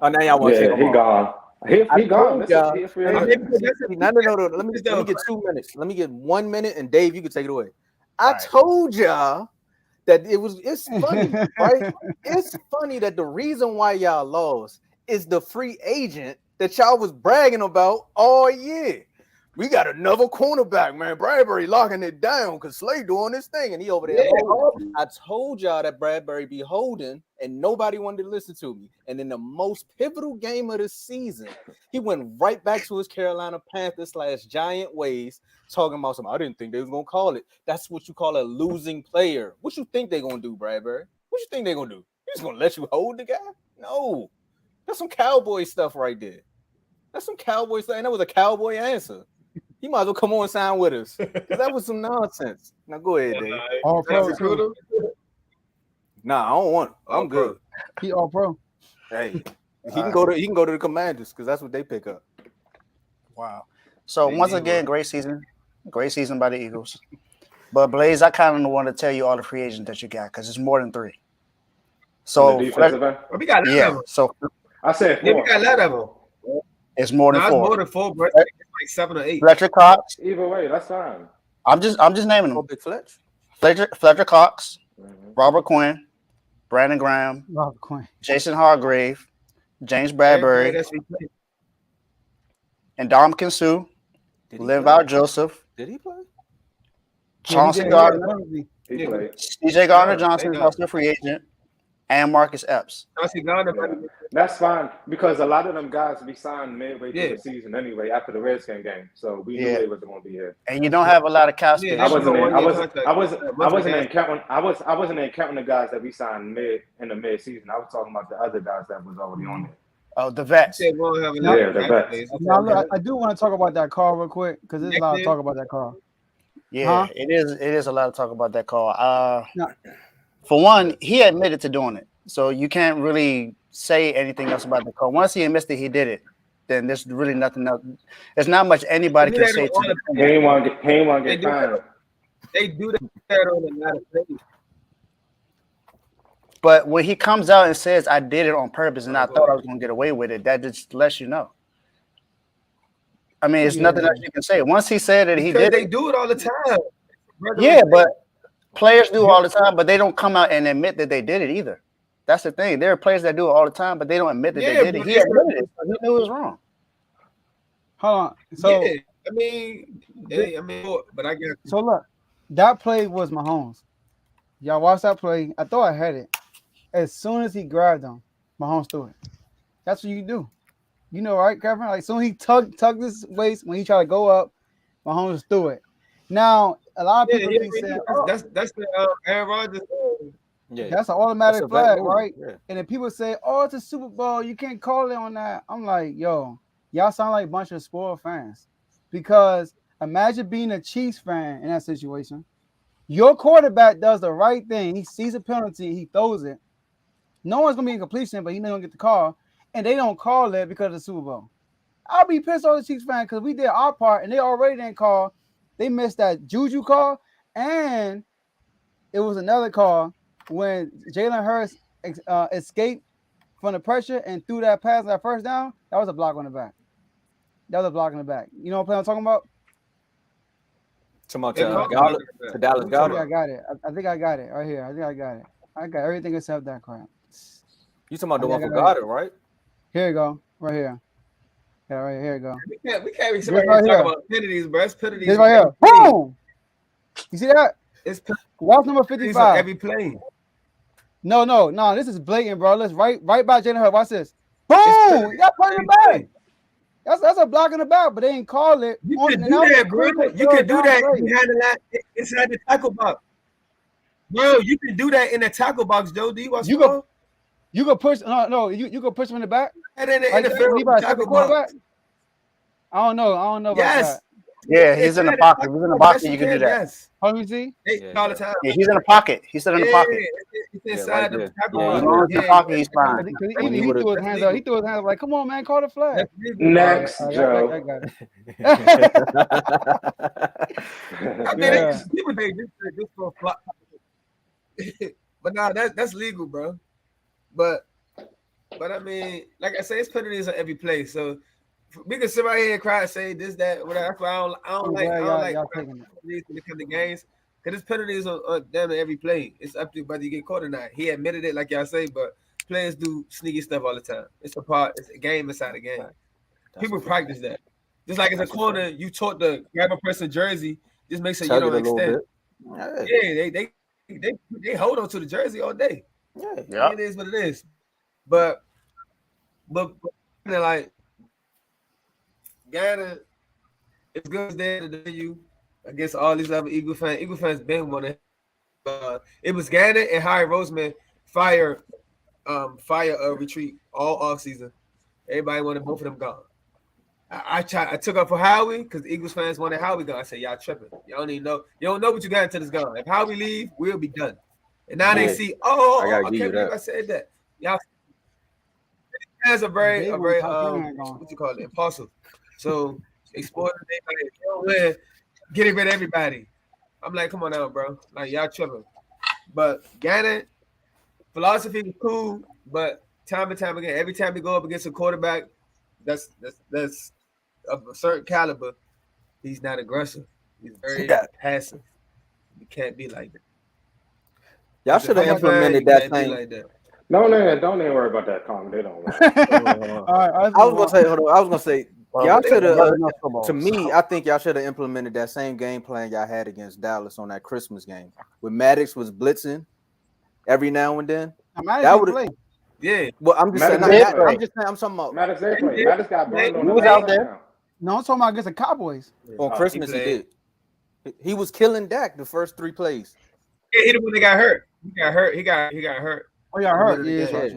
Oh, now y'all want to take him he gone. He gone. No. Let me get 2 minutes. Let me get 1 minute, and Dave, you can take it away. I told y'all that it's funny, right? It's funny that the reason why y'all lost is the free agent that y'all was bragging about all year. We got another cornerback, man. Bradbury locking it down because Slay doing this thing, and he over there. Holding. I told y'all that Bradbury be holding, and nobody wanted to listen to me. And in the most pivotal game of the season, he went right back to his Carolina Panthers / Giant ways, talking about something. I didn't think they was gonna call it. That's what you call a losing player. What you think they gonna do, Bradbury? What you think they gonna do? You just gonna let you hold the guy? No, that's some cowboy stuff right there. That's some cowboy stuff, and that was a cowboy answer. He might as well come on and sign with us. That was some nonsense. Now go ahead, Dave. All pro too. Nah, I don't want it. I'm good. He all pro. Hey, he can go to the Commanders because that's what they pick up. Wow. So once again, great season by the Eagles. But Blaze, I kind of want to tell you all the free agents that you got because it's more than 3. So We got a lot of them. So I said 4. Yeah, we got a lot of them. it's more than 4. It's more than 4, bro. It's like 7 or 8. Fletcher Cox. Either way, that's fine. I'm just naming them. Big Fletch. Fletcher Cox, Mhm. Robert Quinn, Brandon Graham, Robert Quinn. Jason Hargrave, James Bradbury, That's what he and Dominican Sue, Did he Linval play? Joseph, Did he play? Chauncey Yeah, Gardner, He played. CJ Gardner Yeah, Johnson they is got- also a free agent, and Marcus Epps. Chauncey Gardner, Yeah. That's fine because a lot of them guys be signed midway through Yeah. the season anyway after the Redskins game, so we knew Yeah. they wasn't going to be here. And you don't have a lot of cap space. Yeah, I wasn't That's in, one I year wasn't contract. I wasn't I Once wasn't again. in counting I wasn't in counting the guys that we signed in the mid season. I was talking about the other guys that was already on there. Oh, the vets. Said we don't have a Yeah, lot the of cap vets. space. Now, look, I do want to talk about that call real quick because there's a lot of Next talk about that call. Yeah, Huh? it is a lot of talk about that call. No. For one, he admitted to doing it, so you can't really say anything else about the call. Once he admits that he did it, then there's really nothing else. There's not much anybody They can do say that on to all the He ain't want to They get do fined. They do that on a lot of things. But when he comes out and says, "I did it on purpose and I thought I was going to get away with it," that just lets you know. I mean, it's nothing else you can say. Once he said that he Because did they it, do it all the time. yeah, but players do all the time, but they don't come out and admit that they did it either. That's the thing. There are players that do it all the time, but they don't admit that Yeah, they did it. but He it's- admitted it. So he knew it was wrong. Hold on. So yeah, I mean, but I get so look, that play was Mahomes. Y'all watch that play. I thought I had it. As soon as he grabbed him, Mahomes threw it. That's what you do. You know, right, Kevin? Like, soon he tugged his waist when he tried to go up, Mahomes threw it. Now, a lot of people be saying, oh, that's the Aaron Rodgers. Yeah, that's an automatic That's a flag, vet move. right? Yeah. And then people say, oh, it's a Super Bowl. You can't call it on that. I'm like, yo, y'all sound like a bunch of spoiled fans. Because imagine being a Chiefs fan in that situation. Your quarterback does the right thing. He sees a penalty. He throws it. No one's going to be in completion, but he's not going to get the call. And they don't call it because of the Super Bowl. I'll be pissed off the Chiefs fan because we did our part and they already didn't call. They missed that Juju call. And it was another call when Jalen Hurts escaped from the pressure and threw that pass, that first down. That was a block on the back. That was a block on the back. You know what I'm talking about? Talking They about call to Dallas I think I Goddard. got it. I think I got it right here. I think I got it. I got everything except that crap. You talking about the I one think for I got Goddard, right? Here you go. Right here. Yeah, right here. Here you go. We can't be somebody right talk here. about penalties, bro. It's penalties. This right here. Boom! You see that? It's Watch number penalties on 55. every play. No. This is blatant, bro. Let's right by Jalen Hurts. Watch this. It's Boom! You got put in the back. That's a block in the back, but they didn't call it. You On- can and do was that, bro. critical You can third do down that play. behind the line inside the tackle box. Bro, you can do that in the tackle box, Joe. Do you watch You football? You can push. No. You can push him in the back. And in the Like NFL, he about to tackle second quarterback. box. I don't know about Yes. that. Yeah, he's in the pocket. He's in the pocket. You can do that. Yes. Hold me see. Hey, all the time. Yeah, he's in the pocket. He's still in the pocket. It's Yeah, inside right the there. tackle Yeah, box. As long as he's in the pocket, he's fine. Because When even he he would've- threw his hands up. He threw his hands up like, come on, man, call the flag. That's legal. Next, All right, Joe. I got it. I mean, Yeah. people think this for a flop. But nah, that's legal, bro. But I mean, like I say, it's penalties on every play. So we can sit right here and cry and say this, that, whatever. That's why I don't I'm like glad penalties y'all taking it. when it comes to games. Because it's penalties on damn near every play. It's up to whether you get caught or not. He admitted it, like y'all say, but players do sneaky stuff all the time. It's a part. It's a game inside a game. People practice that. Just like as a corner, you taught to grab a person's jersey, just make sure you Tug it don't a little extend. bit. Yeah, they hold on to the jersey all day. Yeah. It is what it is. But like Ghana, it's good as they to you against all these other Eagle fans. Eagle fans been one of it was Ghana and Harry Roseman fire a retreat all off season. Everybody wanted both of them gone. I took up for Howie because Eagles fans wanted Howie gone. I said, y'all tripping. Y'all don't even know. You don't know what you got until it's gone. If Howie leave, we'll be done. And now they see, I can't believe I said that. Y'all fans are very what you call it, impulsive. So they spoiled it. Getting rid of everybody. I'm like, come on now, bro. Like y'all tripping. But Ghana philosophy is cool, but time and time again, every time we go up against a quarterback, that's of a certain caliber, he's not aggressive. He's very passive. You can't be like that. Y'all should have implemented that thing. Like that. Don't even worry about that comment. They don't want I was gonna say y'all should have. To me, I think y'all should have implemented that same game plan y'all had against Dallas on that Christmas game, where Maddox was blitzing every now and then. That would have. Yeah. Well, I'm just saying. I'm talking about Maddox. Maddox got burned on. He was out there. No, I'm talking about against the Cowboys. On Christmas, he did. He was killing Dak the first 3 plays. Yeah, he the one that got hurt. He got hurt. Oh, yeah, hurt. Yeah.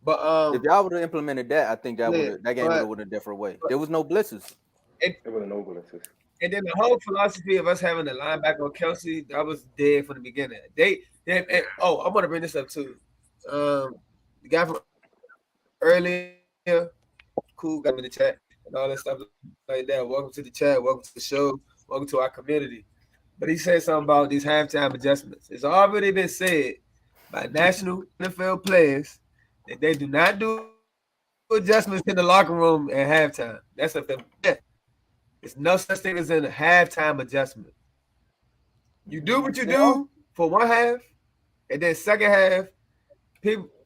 But if y'all would have implemented that, I think that game would have went a different way. There was no blitzes. There was no blitzes. And then the whole philosophy of us having a linebacker on Kelsey, that was dead from the beginning. I want to bring this up too. The guy from earlier, cool, got me in the chat and all that stuff like that. Welcome to the chat. Welcome to the show. Welcome to our community. But he said something about these halftime adjustments. It's already been said by national NFL players that they do not do adjustments in the locker room at halftime. That's a fact. There's no such thing as a halftime adjustment. You do what you do for one half, and then second half,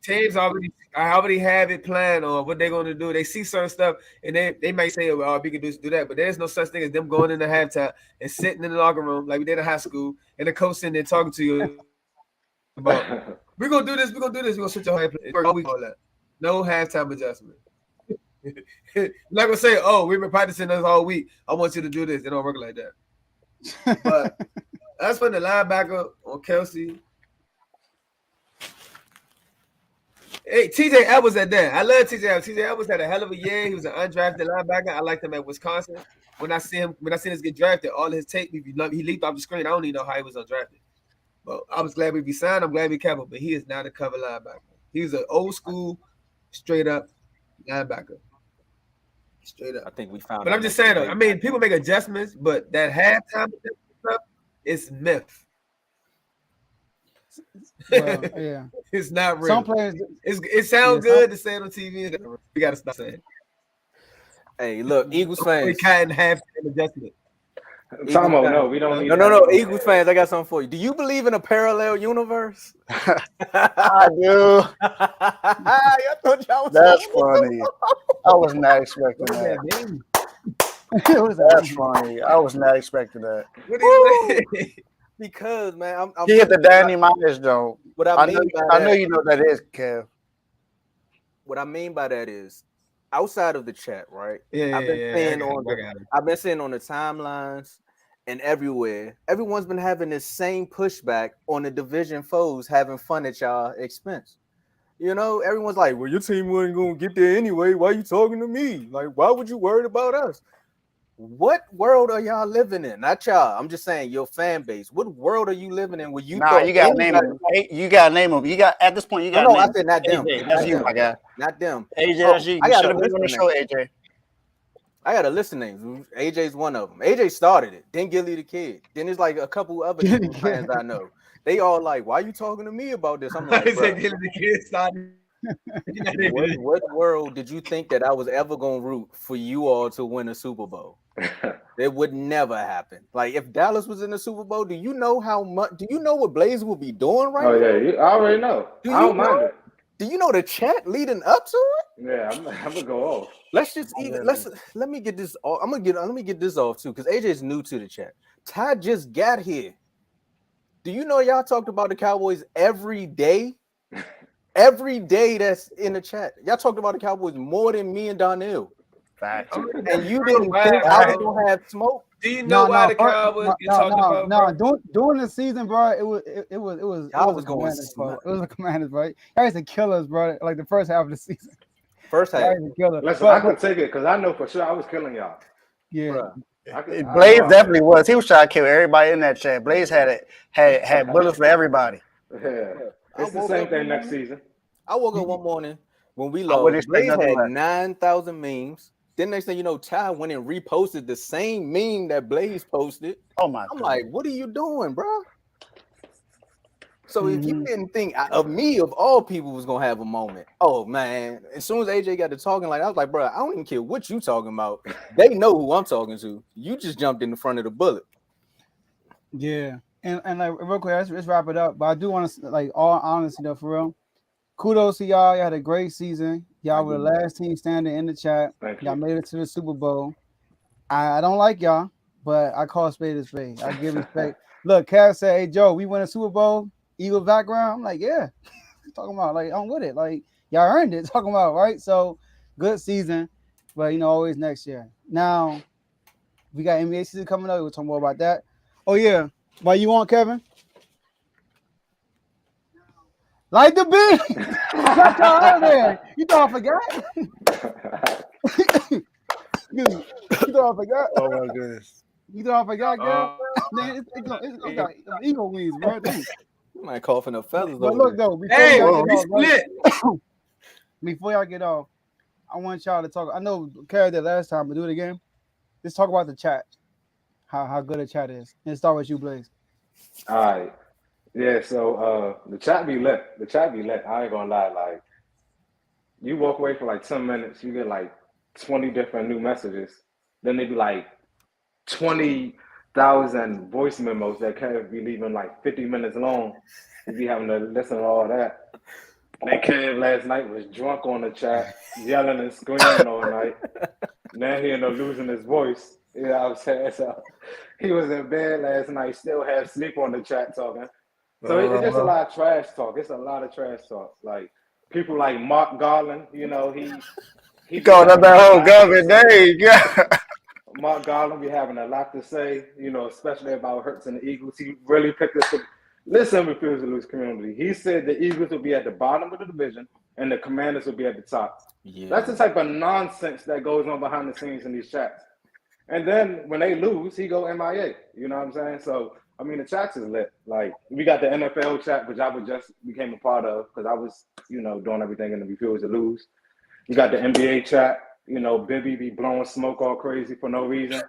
teams already have it planned on what they're going to do. They see certain stuff, and they might say, "Well, we can do that," but there's no such thing as them going into halftime and sitting in the locker room like we did in high school, and the coach sitting there talking to you about, "We're gonna do this. We're gonna switch your half play." All that. No halftime adjustment. You're not gonna say, "Oh, we've been practicing this all week. I want you to do this." It don't work like that. But that's when the linebacker on Kelsey. Hey, TJ Edwards at that. I love TJ Edwards. TJ Edwards had a hell of a year. He was an undrafted linebacker. I liked him at Wisconsin. When I seen him get drafted, all his tape, he leaped off the screen. I don't even know how he was undrafted. But I was glad we signed. I'm glad we kept him. But he is not a cover linebacker. He's an old school, straight up linebacker. Straight up. I think we found. But I'm just saying, though. I mean, people make adjustments, but that halftime stuff is myth. Well, yeah, it's not real. Some players, it sounds good to say it on TV. We gotta stop saying it. Hey, look, Eagles fans. We can't have an adjustment. Tomo, no, we don't need No, Eagles fans, I got something for you. Do you believe in a parallel universe? I do. I thought y'all was That's funny. I was not expecting that. That's funny. I was not expecting that. What do you say? Because, man, He hit the Danny Myers joke. What I know you know what that is, Kev. What I mean by that is, outside of the chat, right? I've been seeing on the timelines and everywhere. Everyone's been having this same pushback on the division foes having fun at y'all expense. You know, everyone's like, "Well, your team wasn't gonna get there anyway. Why are you talking to me? Like, why would you worry about us?" What world are y'all living in? Not y'all. I'm just saying your fan base. What world are you living in where you? You got to name them. You got to name them. You got at this point. You got. No, I said not them. AJ, that's you, my guy. Not them. AJ, that's you. You should have been on the show, AJ. I got a list of names. AJ's one of them. AJ started it. Then Gilly the Kid. Then there's like a couple other fans I know. They all like, "Why are you talking to me about this?" I'm like, Gilly the Kid started. What world did you think that I was ever gonna root for you all to win a Super Bowl? It would never happen. Like if Dallas was in the Super Bowl, do you know how much? Do you know what Blaze will be doing right now? Oh yeah, I already know. I don't mind it. Do you know the chat leading up to it? Yeah, I'm gonna go off. Let's just even let me get this. Let me get this off too, because AJ's new to the chat. Ty just got here. Do you know y'all talked about the Cowboys every day? Every day that's in the chat. Y'all talked about the Cowboys more than me and Donnell. Facts. And you didn't think I was gonna have smoke. Do you know why the Cowboys get talked about? No, during the season, bro, it was going Commanders, bro. smart. It was the Commanders, bro. Y'all used to kill us, bro. Like the first half of the season. First half. Y'all used to kill us. Listen, I could take it because I know for sure I was killing y'all. Yeah. Bruh. Blaze definitely was. He was trying to kill everybody in that chat. Blaze had bullets for everybody. Yeah. It's the same thing next season. I woke up one morning when we I wouldn't lost. expect Blaze nothing had less. 9,000 memes. Then next thing you know, Ty went and reposted the same meme that Blaze posted. Oh my I'm God. like, what are you doing, bro? So if you didn't think of me, of all people, was gonna have a moment, oh man! As soon as AJ got to talking, like I was like, bro, I don't even care what you talking about. They know who I'm talking to. You just jumped in the front of the bullet. Yeah. And like real quick, let's wrap it up. But I do want to like all honesty though, for real. Kudos to y'all. Y'all had a great season. Y'all were the last team standing in the chat. Thank Y'all you. made it to the Super Bowl. I don't like y'all, but I call spade a spade. I give respect. Look, Cass said, "Hey Joe, we win a Super Bowl. Eagle background." I'm like, yeah. Talking about like I'm with it. Like y'all earned it. Talking about right. So good season, but always next year. Now we got NBA season coming up. We'll talk more about that. Oh yeah. Why you on, Kevin? Like the beat. Got y'all out there. You thought I forgot? You thought I forgot? Oh my goodness. You thought I forgot, girl? Man, it's got ego wings, bro. You might coughing up feathers. But over look there. though, before Hey, y'all we get off, right? split. Before y'all get off, I want y'all to talk. I know Carrie did last time, but do it again. Let's talk about the chat. How good the chat is. And start with you, Blaze. All right. Yeah, so the chat be lit. The chat be lit. I ain't gonna lie. Like, you walk away for like 10 minutes, you get like 20 different new messages. Then they be like 20,000 voice memos that can't be leaving like 50 minutes long. You be having to listen to all that. That kid last night was drunk on the chat, yelling and screaming all night. Now he ended up losing his voice. You know what I'm saying? So he was in bed last night, still had sleep on the chat talking. So it's just a lot of trash talk. It's a lot of trash talk. Like people like Mark Garland, he called up that whole government name. Yeah. Mark Garland be having a lot to say, especially about Hurts and the Eagles. He really picked this up. Listen, Refuse to Lose community. He said the Eagles will be at the bottom of the division and the Commanders will be at the top. Yeah. That's the type of nonsense that goes on behind the scenes in these chats. And then when they lose, he go MIA. You know what I'm saying? So, I mean, the chats is lit. Like, we got the NFL chat, which I just became a part of because I was, doing everything in the Refuse to Lose. You got the NBA chat. Bibby be blowing smoke all crazy for no reason.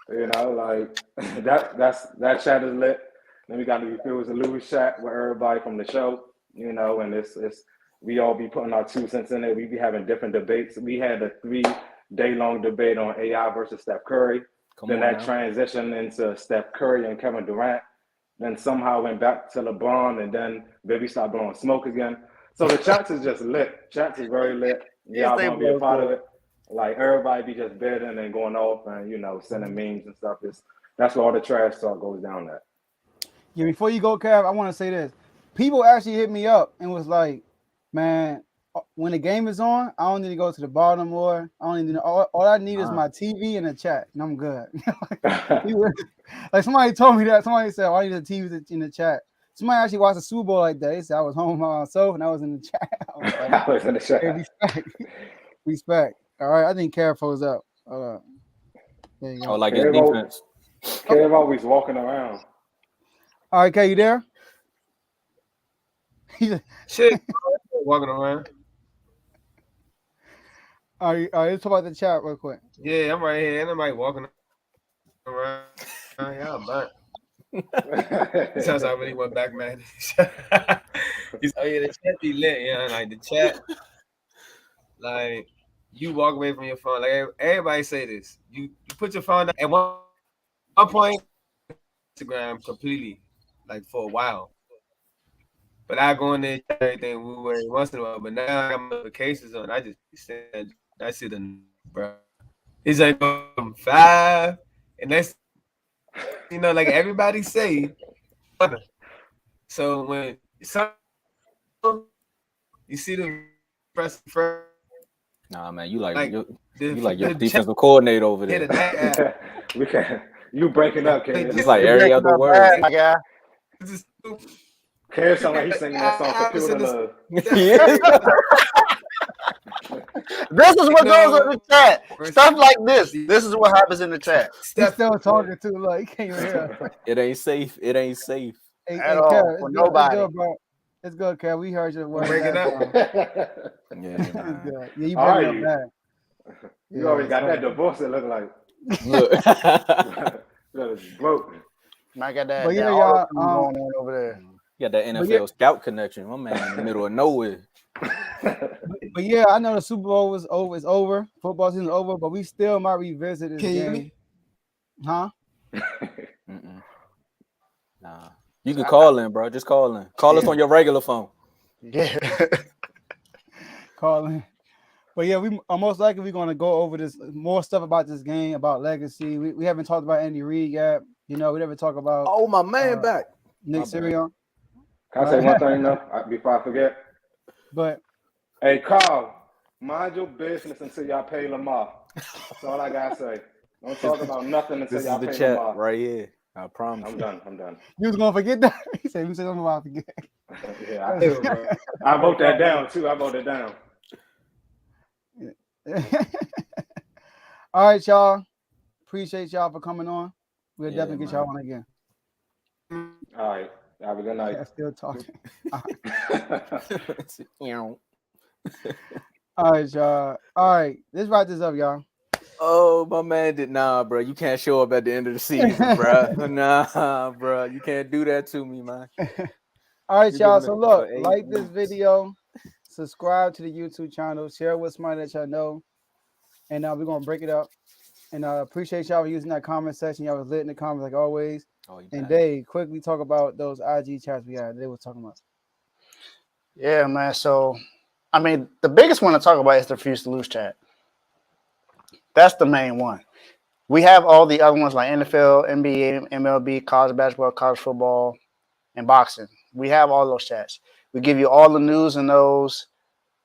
Like that chat is lit. Then we got the Refuse to Lose chat with everybody from the show. And it's we all be putting our 2 cents in it. We be having different debates. We had a 3-day-long debate on AI versus Steph Curry. Then that transitioned into Steph Curry and Kevin Durant. Then somehow went back to LeBron, and then Bibby started blowing smoke again. So the chats is just lit. Chats is very lit. Y'all gonna be a part of it. Like everybody be just bidding and going off and sending memes and stuff. That's where all the trash talk goes down at. Yeah, before you go, Kev, I want to say this. People actually hit me up and was like, man, when the game is on, I don't need to go to the bar no more. I don't need to, all I need is my TV and a chat, and I'm good. Like somebody told me that. Somebody said, I need a TV in the chat. Somebody actually watched the Super Bowl like that. They said I was home by myself and I was in the chat. I was in the chat. Hey, respect. All right, I think Careful's up. There you go. Oh, like his defense. Kev always walking around. All right, Kay, you there? Shit, walking around. All right, let's talk about the chat real quick. Yeah, I'm right here. Ain't nobody walking around. Y'all burnt. Sounds like I really went back, man. Oh yeah, the chat be lit, like the chat. Like you walk away from your phone. Like everybody say this. You put your phone down at one point. Instagram completely, like for a while. But I go in there and everything once in a while. But now I got my notifications on. I just I see the bro. It's like 5, and that's like everybody say. So when some you see the press first. Nah, man, you like your the defensive coordinator over there. We can't. You breaking up, Cam. It's like every other word. My guy. Cam sound like he's singing that song Computer Love. Yeah. This is what goes in the chat. Stuff like this. This is what happens in the chat. He's still talking too, like, can't even hear. It ain't safe. It ain't safe. Hey, At all, Kev, for it's nobody. Good, bro. It's good, Kev. We heard your word. Breaking up. Yeah, It's man. good. Yeah, you All breaking right. up bad. You already got that divorce. It look like Look. that is broke. I got that. But yeah, that y'all, auto-tune going on over there. Got that NFL yeah. scout connection. My man in the middle of nowhere. But yeah, I know the Super Bowl was over. It's over. Football season's over, but we still might revisit this Can you hear game. me? Huh? Mm-mm. Nah. You can call in, bro. Just call in. Call us on your regular phone. Yeah. Calling. But yeah, we most likely we're gonna go over this more stuff about this game, about legacy. We haven't talked about Andy Reid yet. We never talk about Oh, my man back. Nick My bad. Sirianni. Can I say one thing though before I forget? But Hey, Carl, mind your business until y'all pay Lamar. That's all I gotta say. Don't talk about nothing until This y'all is the pay chat Lamar. right here. I promise. I'm done. you was gonna forget that. He said, "You said I'm about to forget." Yeah, I wrote that down too. I wrote it down. All right, y'all. Appreciate y'all for coming on. We'll Yeah, definitely get man. y'all on again. All right. Have a good night. Yeah, still talking. Meow. All right, y'all. All right, let's wrap this up, y'all. Oh, my man did bro. You can't show up at the end of the season, bro. Nah, bro. You can't do that to me, man. All right, You y'all. giving So it look, for 8 like this weeks. video, subscribe to the YouTube channel, share with somebody that y'all know, and we're gonna break it up. And appreciate y'all for using that comment section. Y'all was lit in the comments like always. Oh, you And bad. Dave, quickly talk about those IG chats we had. They were talking about. Yeah, man. So, I mean, the biggest one to talk about is the Refuse to Lose chat. That's the main one. We have all the other ones like NFL, NBA, MLB, college basketball, college football, and boxing. We have all those chats. We give you all the news in those.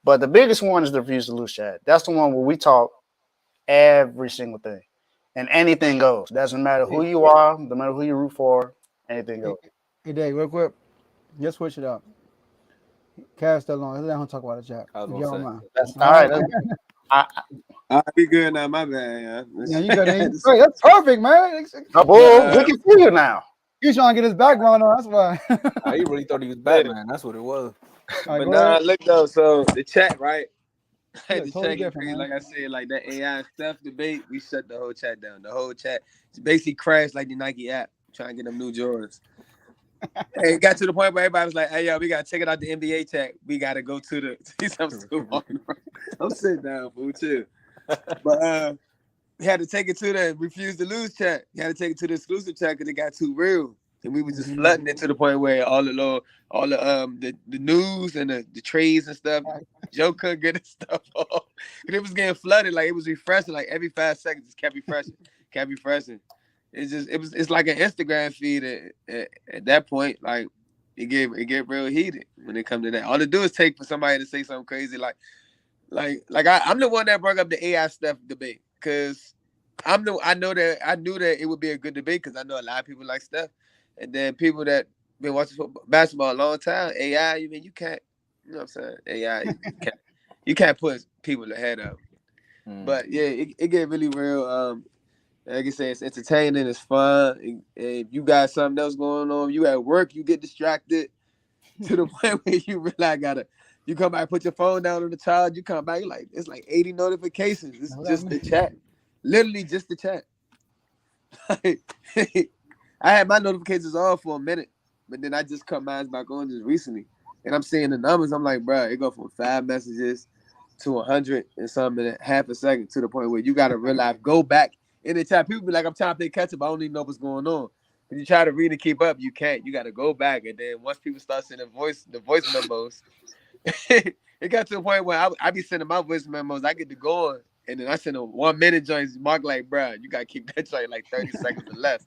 But the biggest one is the Refuse to Lose chat. That's the one where we talk every single thing. And anything goes. Doesn't matter who you are, no matter who you root for, anything goes. Hey, Dave, real quick, just switch it up. Cash still on. Let him talk about the chat. I was If gonna you don't say. mind. That's all right. I'll be good now. My bad, Yeah, you got it. Hey, that's perfect, man. No, bull. We can see you now. You trying to get his background on? That's why. He really thought he was Batman. That's what it was. All right, But go nah, ahead. look though. So the chat, right? Yeah, The totally chat get different, crazy. man. Like I said, like that AI stuff debate, we shut the whole chat down. The whole chat basically crashed like the Nike app, trying to get them new Jordans. And it got to the point where everybody was like, "Hey, yo, we gotta take it out the NBA chat. We gotta go to the." I'm sitting down, fool, chill. But we had to take it to the Refuse to Lose chat. You had to take it to the exclusive chat because it got too real, and we was just flooding it to the point where all the news and the trades and stuff, Joe couldn't get his stuff off, and it was getting flooded. Like it was refreshing, like every 5 seconds, it kept refreshing. It's like an Instagram feed at that point. Like it get real heated when it comes to that. All to do is take for somebody to say something crazy like I'm the one that brought up the AI stuff debate because I knew that it would be a good debate because I know a lot of people like stuff, and then people that been watching basketball a long time, AI, you can't, you know what I'm saying? AI, you can't put people ahead of. But yeah, it get really real. Like I said, it's entertaining, it's fun. And if you got something else going on, you at work, you get distracted to the point where you really you come back, put your phone down on the charge, you come back, it's like 80 notifications. It's just the chat. Literally just the chat. I had my notifications on for a minute, but then I just cut mine back on just recently. And I'm seeing the numbers. I'm like, bro, it go from 5 messages to 100 and something in half a second to the point where you got to realize, go back in the chat. People be like, I'm trying to play catch up. I don't even know what's going on. When you try to read and keep up, you can't. You got to go back, and then once people start sending the voice memos, it got to a point where I be sending my voice memos. I get to going, and then I send a 1 minute joints. Mark like, bruh, you gotta keep that joint like 30 seconds or less.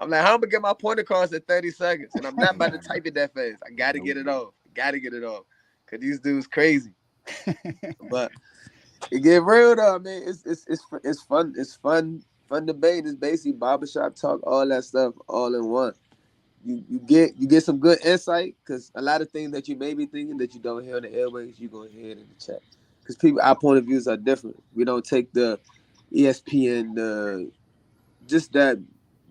I'm like, how am I gonna get my point across at 30 seconds? And I'm not about to type it that fast. I gotta get it off. Cause these dudes crazy. But it get real though. I mean, it's fun. It's fun debate. It's basically barbershop talk, all that stuff, all in one. You get some good insight, because a lot of things that you may be thinking that you don't hear in the airways, you gonna hear it in the chat. Because our point of views are different. We don't take the ESPN, just that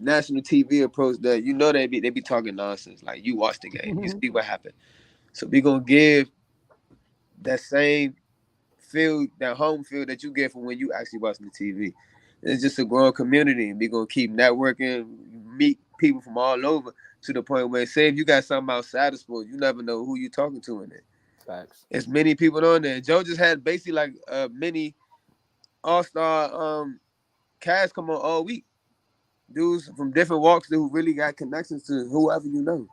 national TV approach that they be talking nonsense. Like, you watch the game, you see what happened. So we gonna give that same feel, that home feel that you get from when you actually watching the TV. It's just a growing community, and we gonna keep networking, meet people from all over, to the point where, say if you got something outside of sports, you never know who you talking to in it. Facts. There's many people on there. Joe just had basically like a mini all-star cast come on all week. Dudes from different walks who really got connections to whoever you know.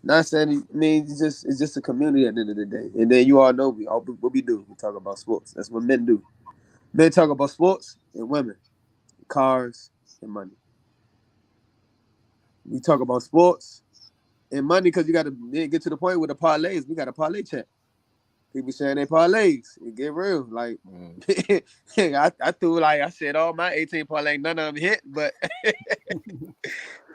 Not saying, I mean, it's just a community at the end of the day. And then you all know what we do. We talk about sports. That's what men do. Men talk about sports and women, cars and money. We talk about sports and money because you got to get to the point with the parlays. We got a parlay chat. People sharing their parlays. It get real. Like, I threw, like, I said all my 18 parlays, none of them hit, but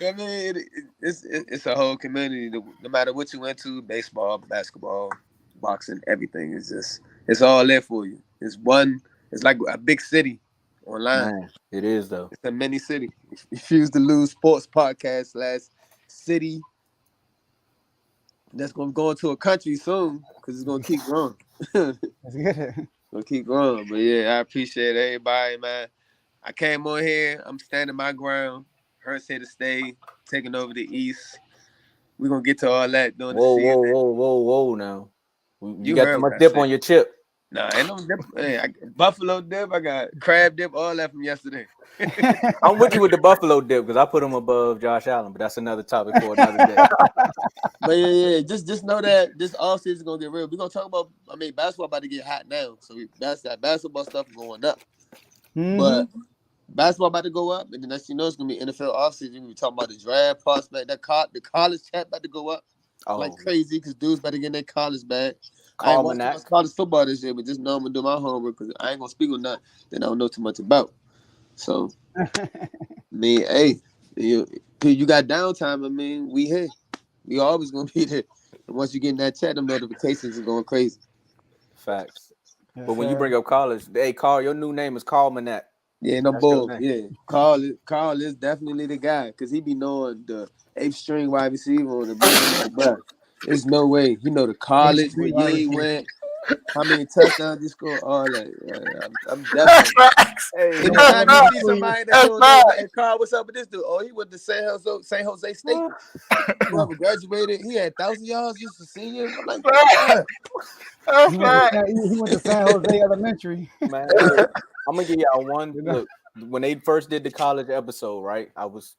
I mean, it's a whole community. No matter what you into, baseball, basketball, boxing, everything it's all there for you. It's like a big city online. Man, it is though. It's a mini city. Refuse to Lose Sports Podcast / city. That's gonna go into a country soon, because it's gonna keep growing. That's good. Gonna keep growing. But yeah, I appreciate everybody, man. I came on here. I'm standing my ground. Hurts here to stay, taking over the East. We're gonna get to all that during the season. Whoa now. You got heard too what much I dip said. on your chip. Nah, ain't no dip. Hey, I got buffalo dip. I got crab dip, all that from yesterday. I'm with you with the buffalo dip, because I put him above Josh Allen, but that's another topic for another day. But yeah, just know that this offseason is gonna get real. We're gonna talk about, I mean, basketball about to get hot now. So that basketball stuff is going up. But basketball about to go up, and the next thing you know, it's gonna be NFL offseason. We're gonna be talking about the draft prospect, the college chat about to go up like crazy, because dudes better get their college back. I ain't watching much college football this year, but just know I'm gonna do my homework, because I ain't gonna speak on nothing that I don't know too much about. So, I mean, hey, you got downtime. I mean, we here. We always gonna be there. And once you get in that chat, them notifications are going crazy. Facts. But when you bring up college, hey, Carl, your new name is Carl Manette. Yeah, no bull. Yeah, Carl is definitely the guy, because he be knowing the 8th string wide receiver on the like, bro, there's no way. He know the college where Ye went, how many touchdowns he scored, all that. I'm definitely. Hey, anytime you see somebody that goes, hey, Carl, what's up with this dude? Oh, he went to San Jose State. Whoever graduated, he had 1,000 yards just a senior. I'm like, he went to San Jose Elementary. Man, I'm gonna give y'all one look. When they first did the college episode, right? I was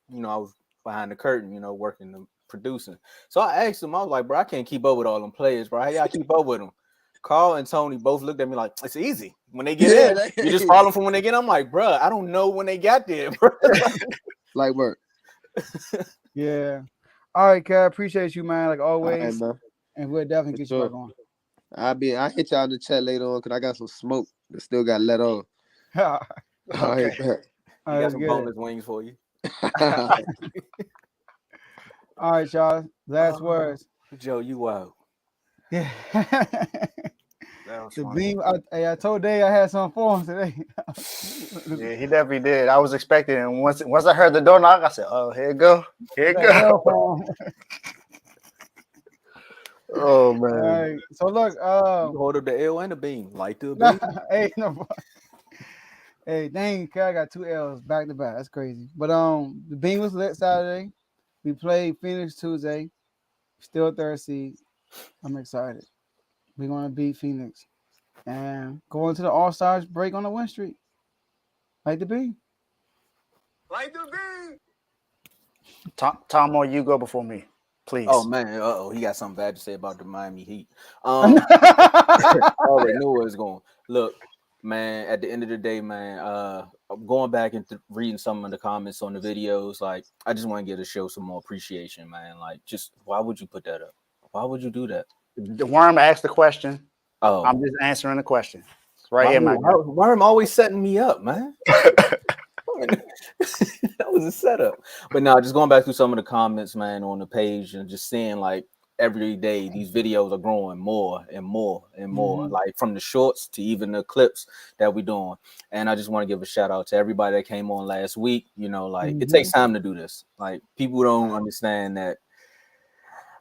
behind the curtain, working, producing. So I asked him, I was like, bro, I can't keep up with all them players, bro. How y'all keep up with them? Carl and Tony both looked at me like, it's easy. When they get in, you just follow them from when they get in. I'm like, bro, I don't know when they got there, bro. Like work. Yeah. All right, Kat. Appreciate you, man. Like always. Right, and we'll definitely get you back on. I hit y'all in the chat later on, because I got some smoke that still got let off. Okay. All right, I got some boneless wings for you. All right, y'all. Last words. Joe, you out. Yeah. The Beam. I told Dave I had something for him today. Yeah, he definitely did. I was expecting it. And once I heard the door knock, I said, "Oh, here it go. Here it go." Oh man. All right. So look, you hold up the L and the beam. Light the beam. Hey, no. Hey, dang, I got 2 L's back to back. That's crazy. But the Beam was lit Saturday. We played Phoenix Tuesday. Still 3rd seed. I'm excited. We're gonna beat Phoenix and go into the All-Stars break on the win streak. Like the Beam. Like the Beam. Tom, you go before me, please. Oh man, he got something bad to say about the Miami Heat. I already knew where it was going. Look, man, at the end of the day, man, I'm going back and reading some of the comments on the videos. Like, I just want to give the show some more appreciation, man. Like, just why would you put that up? Why would you do that? The Worm asked the question. Oh, I'm just answering the question. It's right here, man. Why am always setting me up, man? That was a setup. But now, just going back through some of the comments, man, on the page, and just seeing like every day these videos are growing more and more and more, like from the shorts to even the clips that we're doing. And I just want to give a shout out to everybody that came on last week. You know, like it takes time to do this. Like people don't understand that.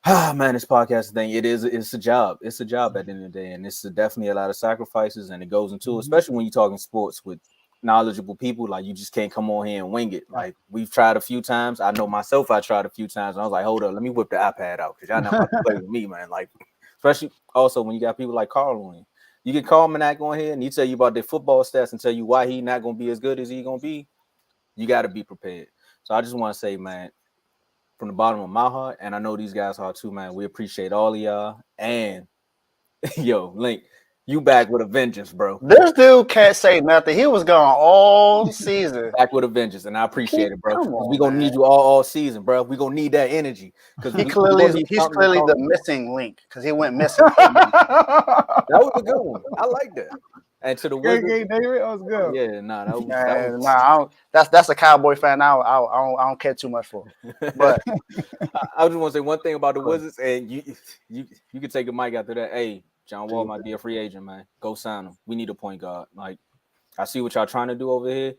Man, this podcast thing, it's a job. It's a job at the end of the day, and it's definitely a lot of sacrifices, and it goes into, especially when you're talking sports with knowledgeable people. Like, you just can't come on here and wing it. Like, we've tried a few times. I know myself, I tried a few times, and I was like, hold up, let me whip the iPad out, because y'all not about to play with me, man. Like, especially also when you got people like Carl on. You get Carl Manack on here, and he tell you about their football stats and tell you why he not going to be as good as he going to be. You got to be prepared. So I just want to say, man, from the bottom of my heart, and I know these guys are too, man, we appreciate all of y'all. And yo, Link, you back with a vengeance, bro. This dude can't say nothing. He was gone all season. Back with a vengeance, and I appreciate it, bro. We're gonna need you all season, bro. We're gonna need that energy. Because he's clearly the missing link, because he went missing. That was a good one. I like that. And to the Wizards, David, that was good. Yeah, that was that's a Cowboy fan. I don't care too much for. But I just want to say one thing about the Wizards, and you can take a mic after that. Hey, John Wall might be a free agent, man. Go sign him. We need a point guard. Like, I see what y'all trying to do over here.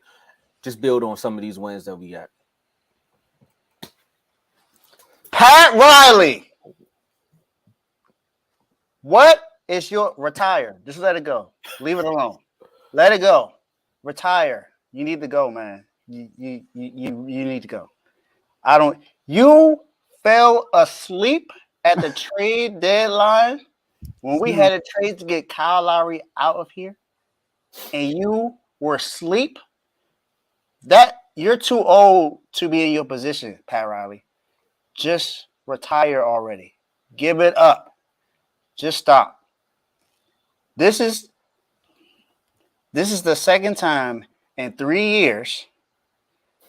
Just build on some of these wins that we got. Pat Riley, what is your retire? Just let it go. Leave it alone. Let it go. Retire. You need to go, man. You need to go. You fell asleep at the trade deadline when we had a trade to get Kyle Lowry out of here, and you were asleep. That you're too old to be in your position, Pat Riley. Just retire already. Give it up. Just stop. This is the second time in 3 years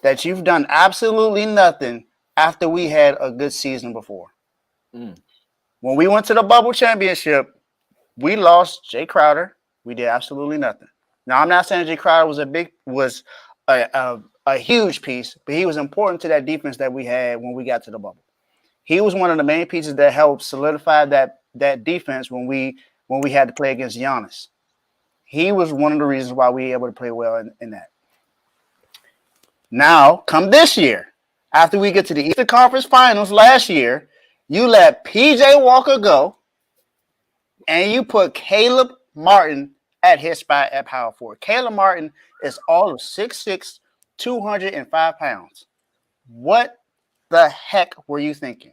that you've done absolutely nothing after we had a good season before. When we went to the bubble championship, we lost Jay Crowder. We did absolutely nothing. Now, I'm not saying Jay Crowder was a huge piece, but he was important to that defense that we had when we got to the bubble. He was one of the main pieces that helped solidify that defense when we had to play against Giannis. He was one of the reasons why we were able to play well in that. Now, come this year, after we get to the Eastern Conference Finals last year, you let P.J. Walker go, and you put Caleb Martin at his spot at power forward. Caleb Martin is all of 6'6", 205 pounds. What the heck were you thinking?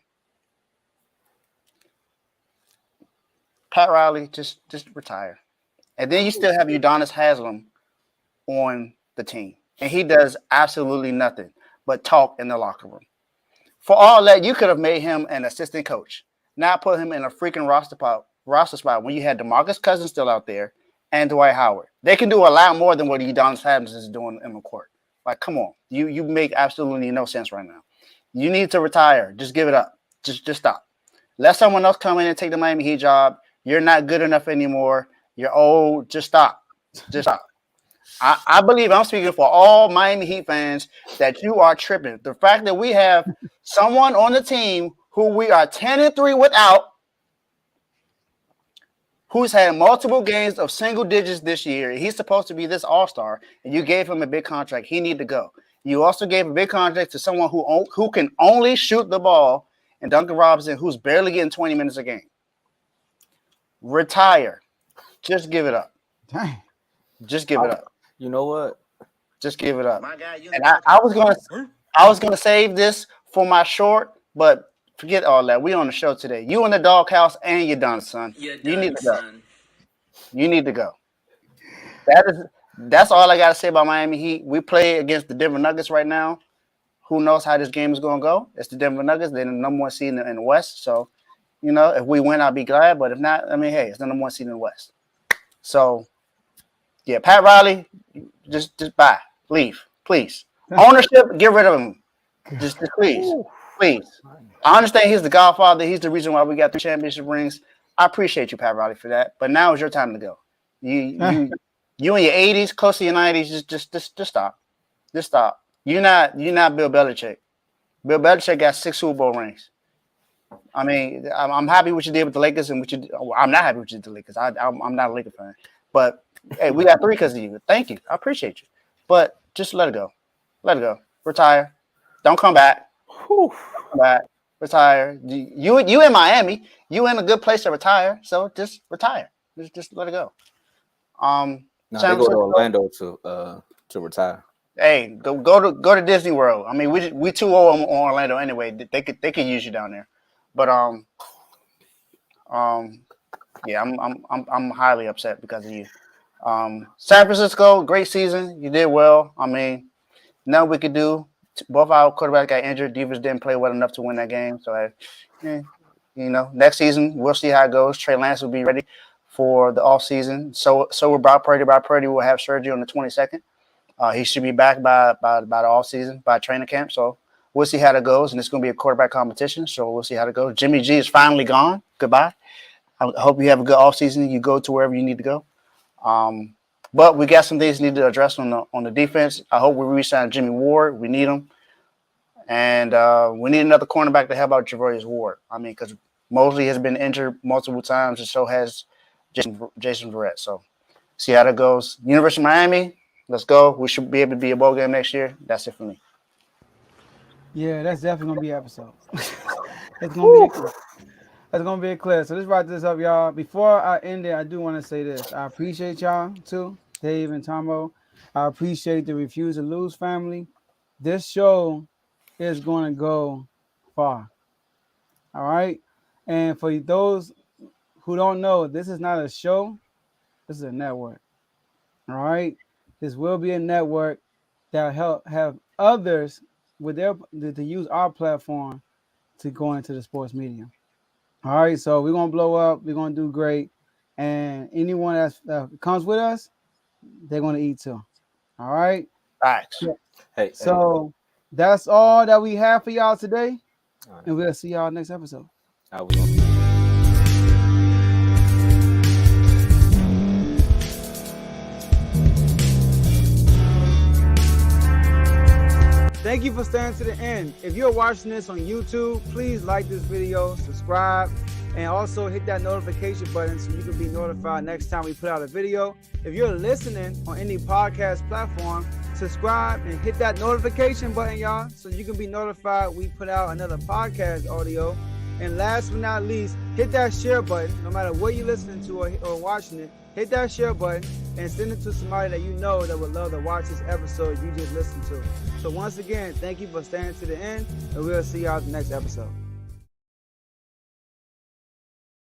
Pat Riley, just retire. And then you still have Udonis Haslem on the team. And he does absolutely nothing but talk in the locker room. For all that, you could have made him an assistant coach, not put him in a freaking roster spot when you had DeMarcus Cousins still out there and Dwight Howard. They can do a lot more than what Udonis Haslem is doing in the court. Like, come on. You make absolutely no sense right now. You need to retire. Just give it up. Just stop. Let someone else come in and take the Miami Heat job. You're not good enough anymore. You're old. Just stop. Just stop. I believe I'm speaking for all Miami Heat fans that you are tripping. The fact that we have someone on the team who we are 10-3 without, who's had multiple games of single digits this year. He's supposed to be this all-star, and you gave him a big contract. He need to go. You also gave a big contract to someone who can only shoot the ball, and Duncan Robinson, who's barely getting 20 minutes a game. Retire. Just give it up. Dang. Just give it up. You know what? Just give it up. And I was gonna save this for my short, but forget all that. We on the show today. You in the doghouse and you're done, son. You need to go. You need to go. That's all I gotta say about Miami Heat. We play against the Denver Nuggets right now, who knows how this game is going to go? It's the Denver Nuggets. They're the number one seed in the West. So, you know, if we win, I'll be glad. But if not, I mean, hey, it's the number one seed in the West. So, yeah, Pat Riley, just bye. Leave, please. Ownership, get rid of him. Just please. Please. I understand he's the godfather. He's the reason why we got 3 championship rings. I appreciate you, Pat Riley, for that. But now is your time to go. You in your 80s, close to your 90s, just stop. Just stop. You're not Bill Belichick. Bill Belichick got 6 Super Bowl rings. I mean, I'm happy what you did with the Lakers and I'm not happy what you did with the Lakers. I'm not a Lakers fan. But hey, we got 3 because of you. Thank you. I appreciate you. But just let it go. Let it go. Retire. Don't come back. Come back. Retire. You in Miami. You in a good place to retire. So just retire. Just let it go. No, they go to Orlando to retire. Hey, go to Disney World. I mean, we too old on Orlando anyway. They could use you down there. But yeah, I'm highly upset because of you. San Francisco, great season. You did well. I mean, nothing we could do. Both our quarterbacks got injured. Divas didn't play well enough to win that game. So, you know, next season we'll see how it goes. Trey Lance will be ready for the off season. So will Brock Purdy. Brock Purdy will have surgery on the 22nd. He should be back by the off season, by training camp. So we'll see how that goes. And it's going to be a quarterback competition. So we'll see how it goes. Jimmy G is finally gone. Goodbye. I hope you have a good off season. You go to wherever you need to go. But we got some things we need to address on the defense. I hope we re-sign Jimmy Ward. We need him. And we need another cornerback to help out Javorius Ward. I mean, because Mosley has been injured multiple times, and so has Jason Verrett. So see how that goes. University of Miami, let's go. We should be able to be a bowl game next year. That's it for me. Yeah, that's definitely going to be an episode. It's going to be That's going to be clear. So let's wrap this up, y'all. Before I end it, I do want to say this. I appreciate y'all, too, Dave and Tomo. I appreciate the Refuse to Lose family. This show is going to go far. All right? And for those who don't know, this is not a show. This is a network. All right? This will be a network that will help have others with to use our platform to go into the sports media. All right, so we're going to blow up. We're going to do great. And anyone that comes with us, they're going to eat too. All right? Thanks. Hey, so that's all that we have for y'all today. Right. And we'll see y'all next episode. Thank you for staying to the end. If you're watching this on YouTube, please like this video, subscribe, and also hit that notification button so you can be notified next time we put out a video. If you're listening on any podcast platform, subscribe and hit that notification button, y'all, so you can be notified we put out another podcast audio. And last but not least, hit that share button, no matter what you're listening to or watching it. Hit that share button and send it to somebody that you know that would love to watch this episode you just listened to. So once again, thank you for staying to the end, and we'll see y'all at the next episode.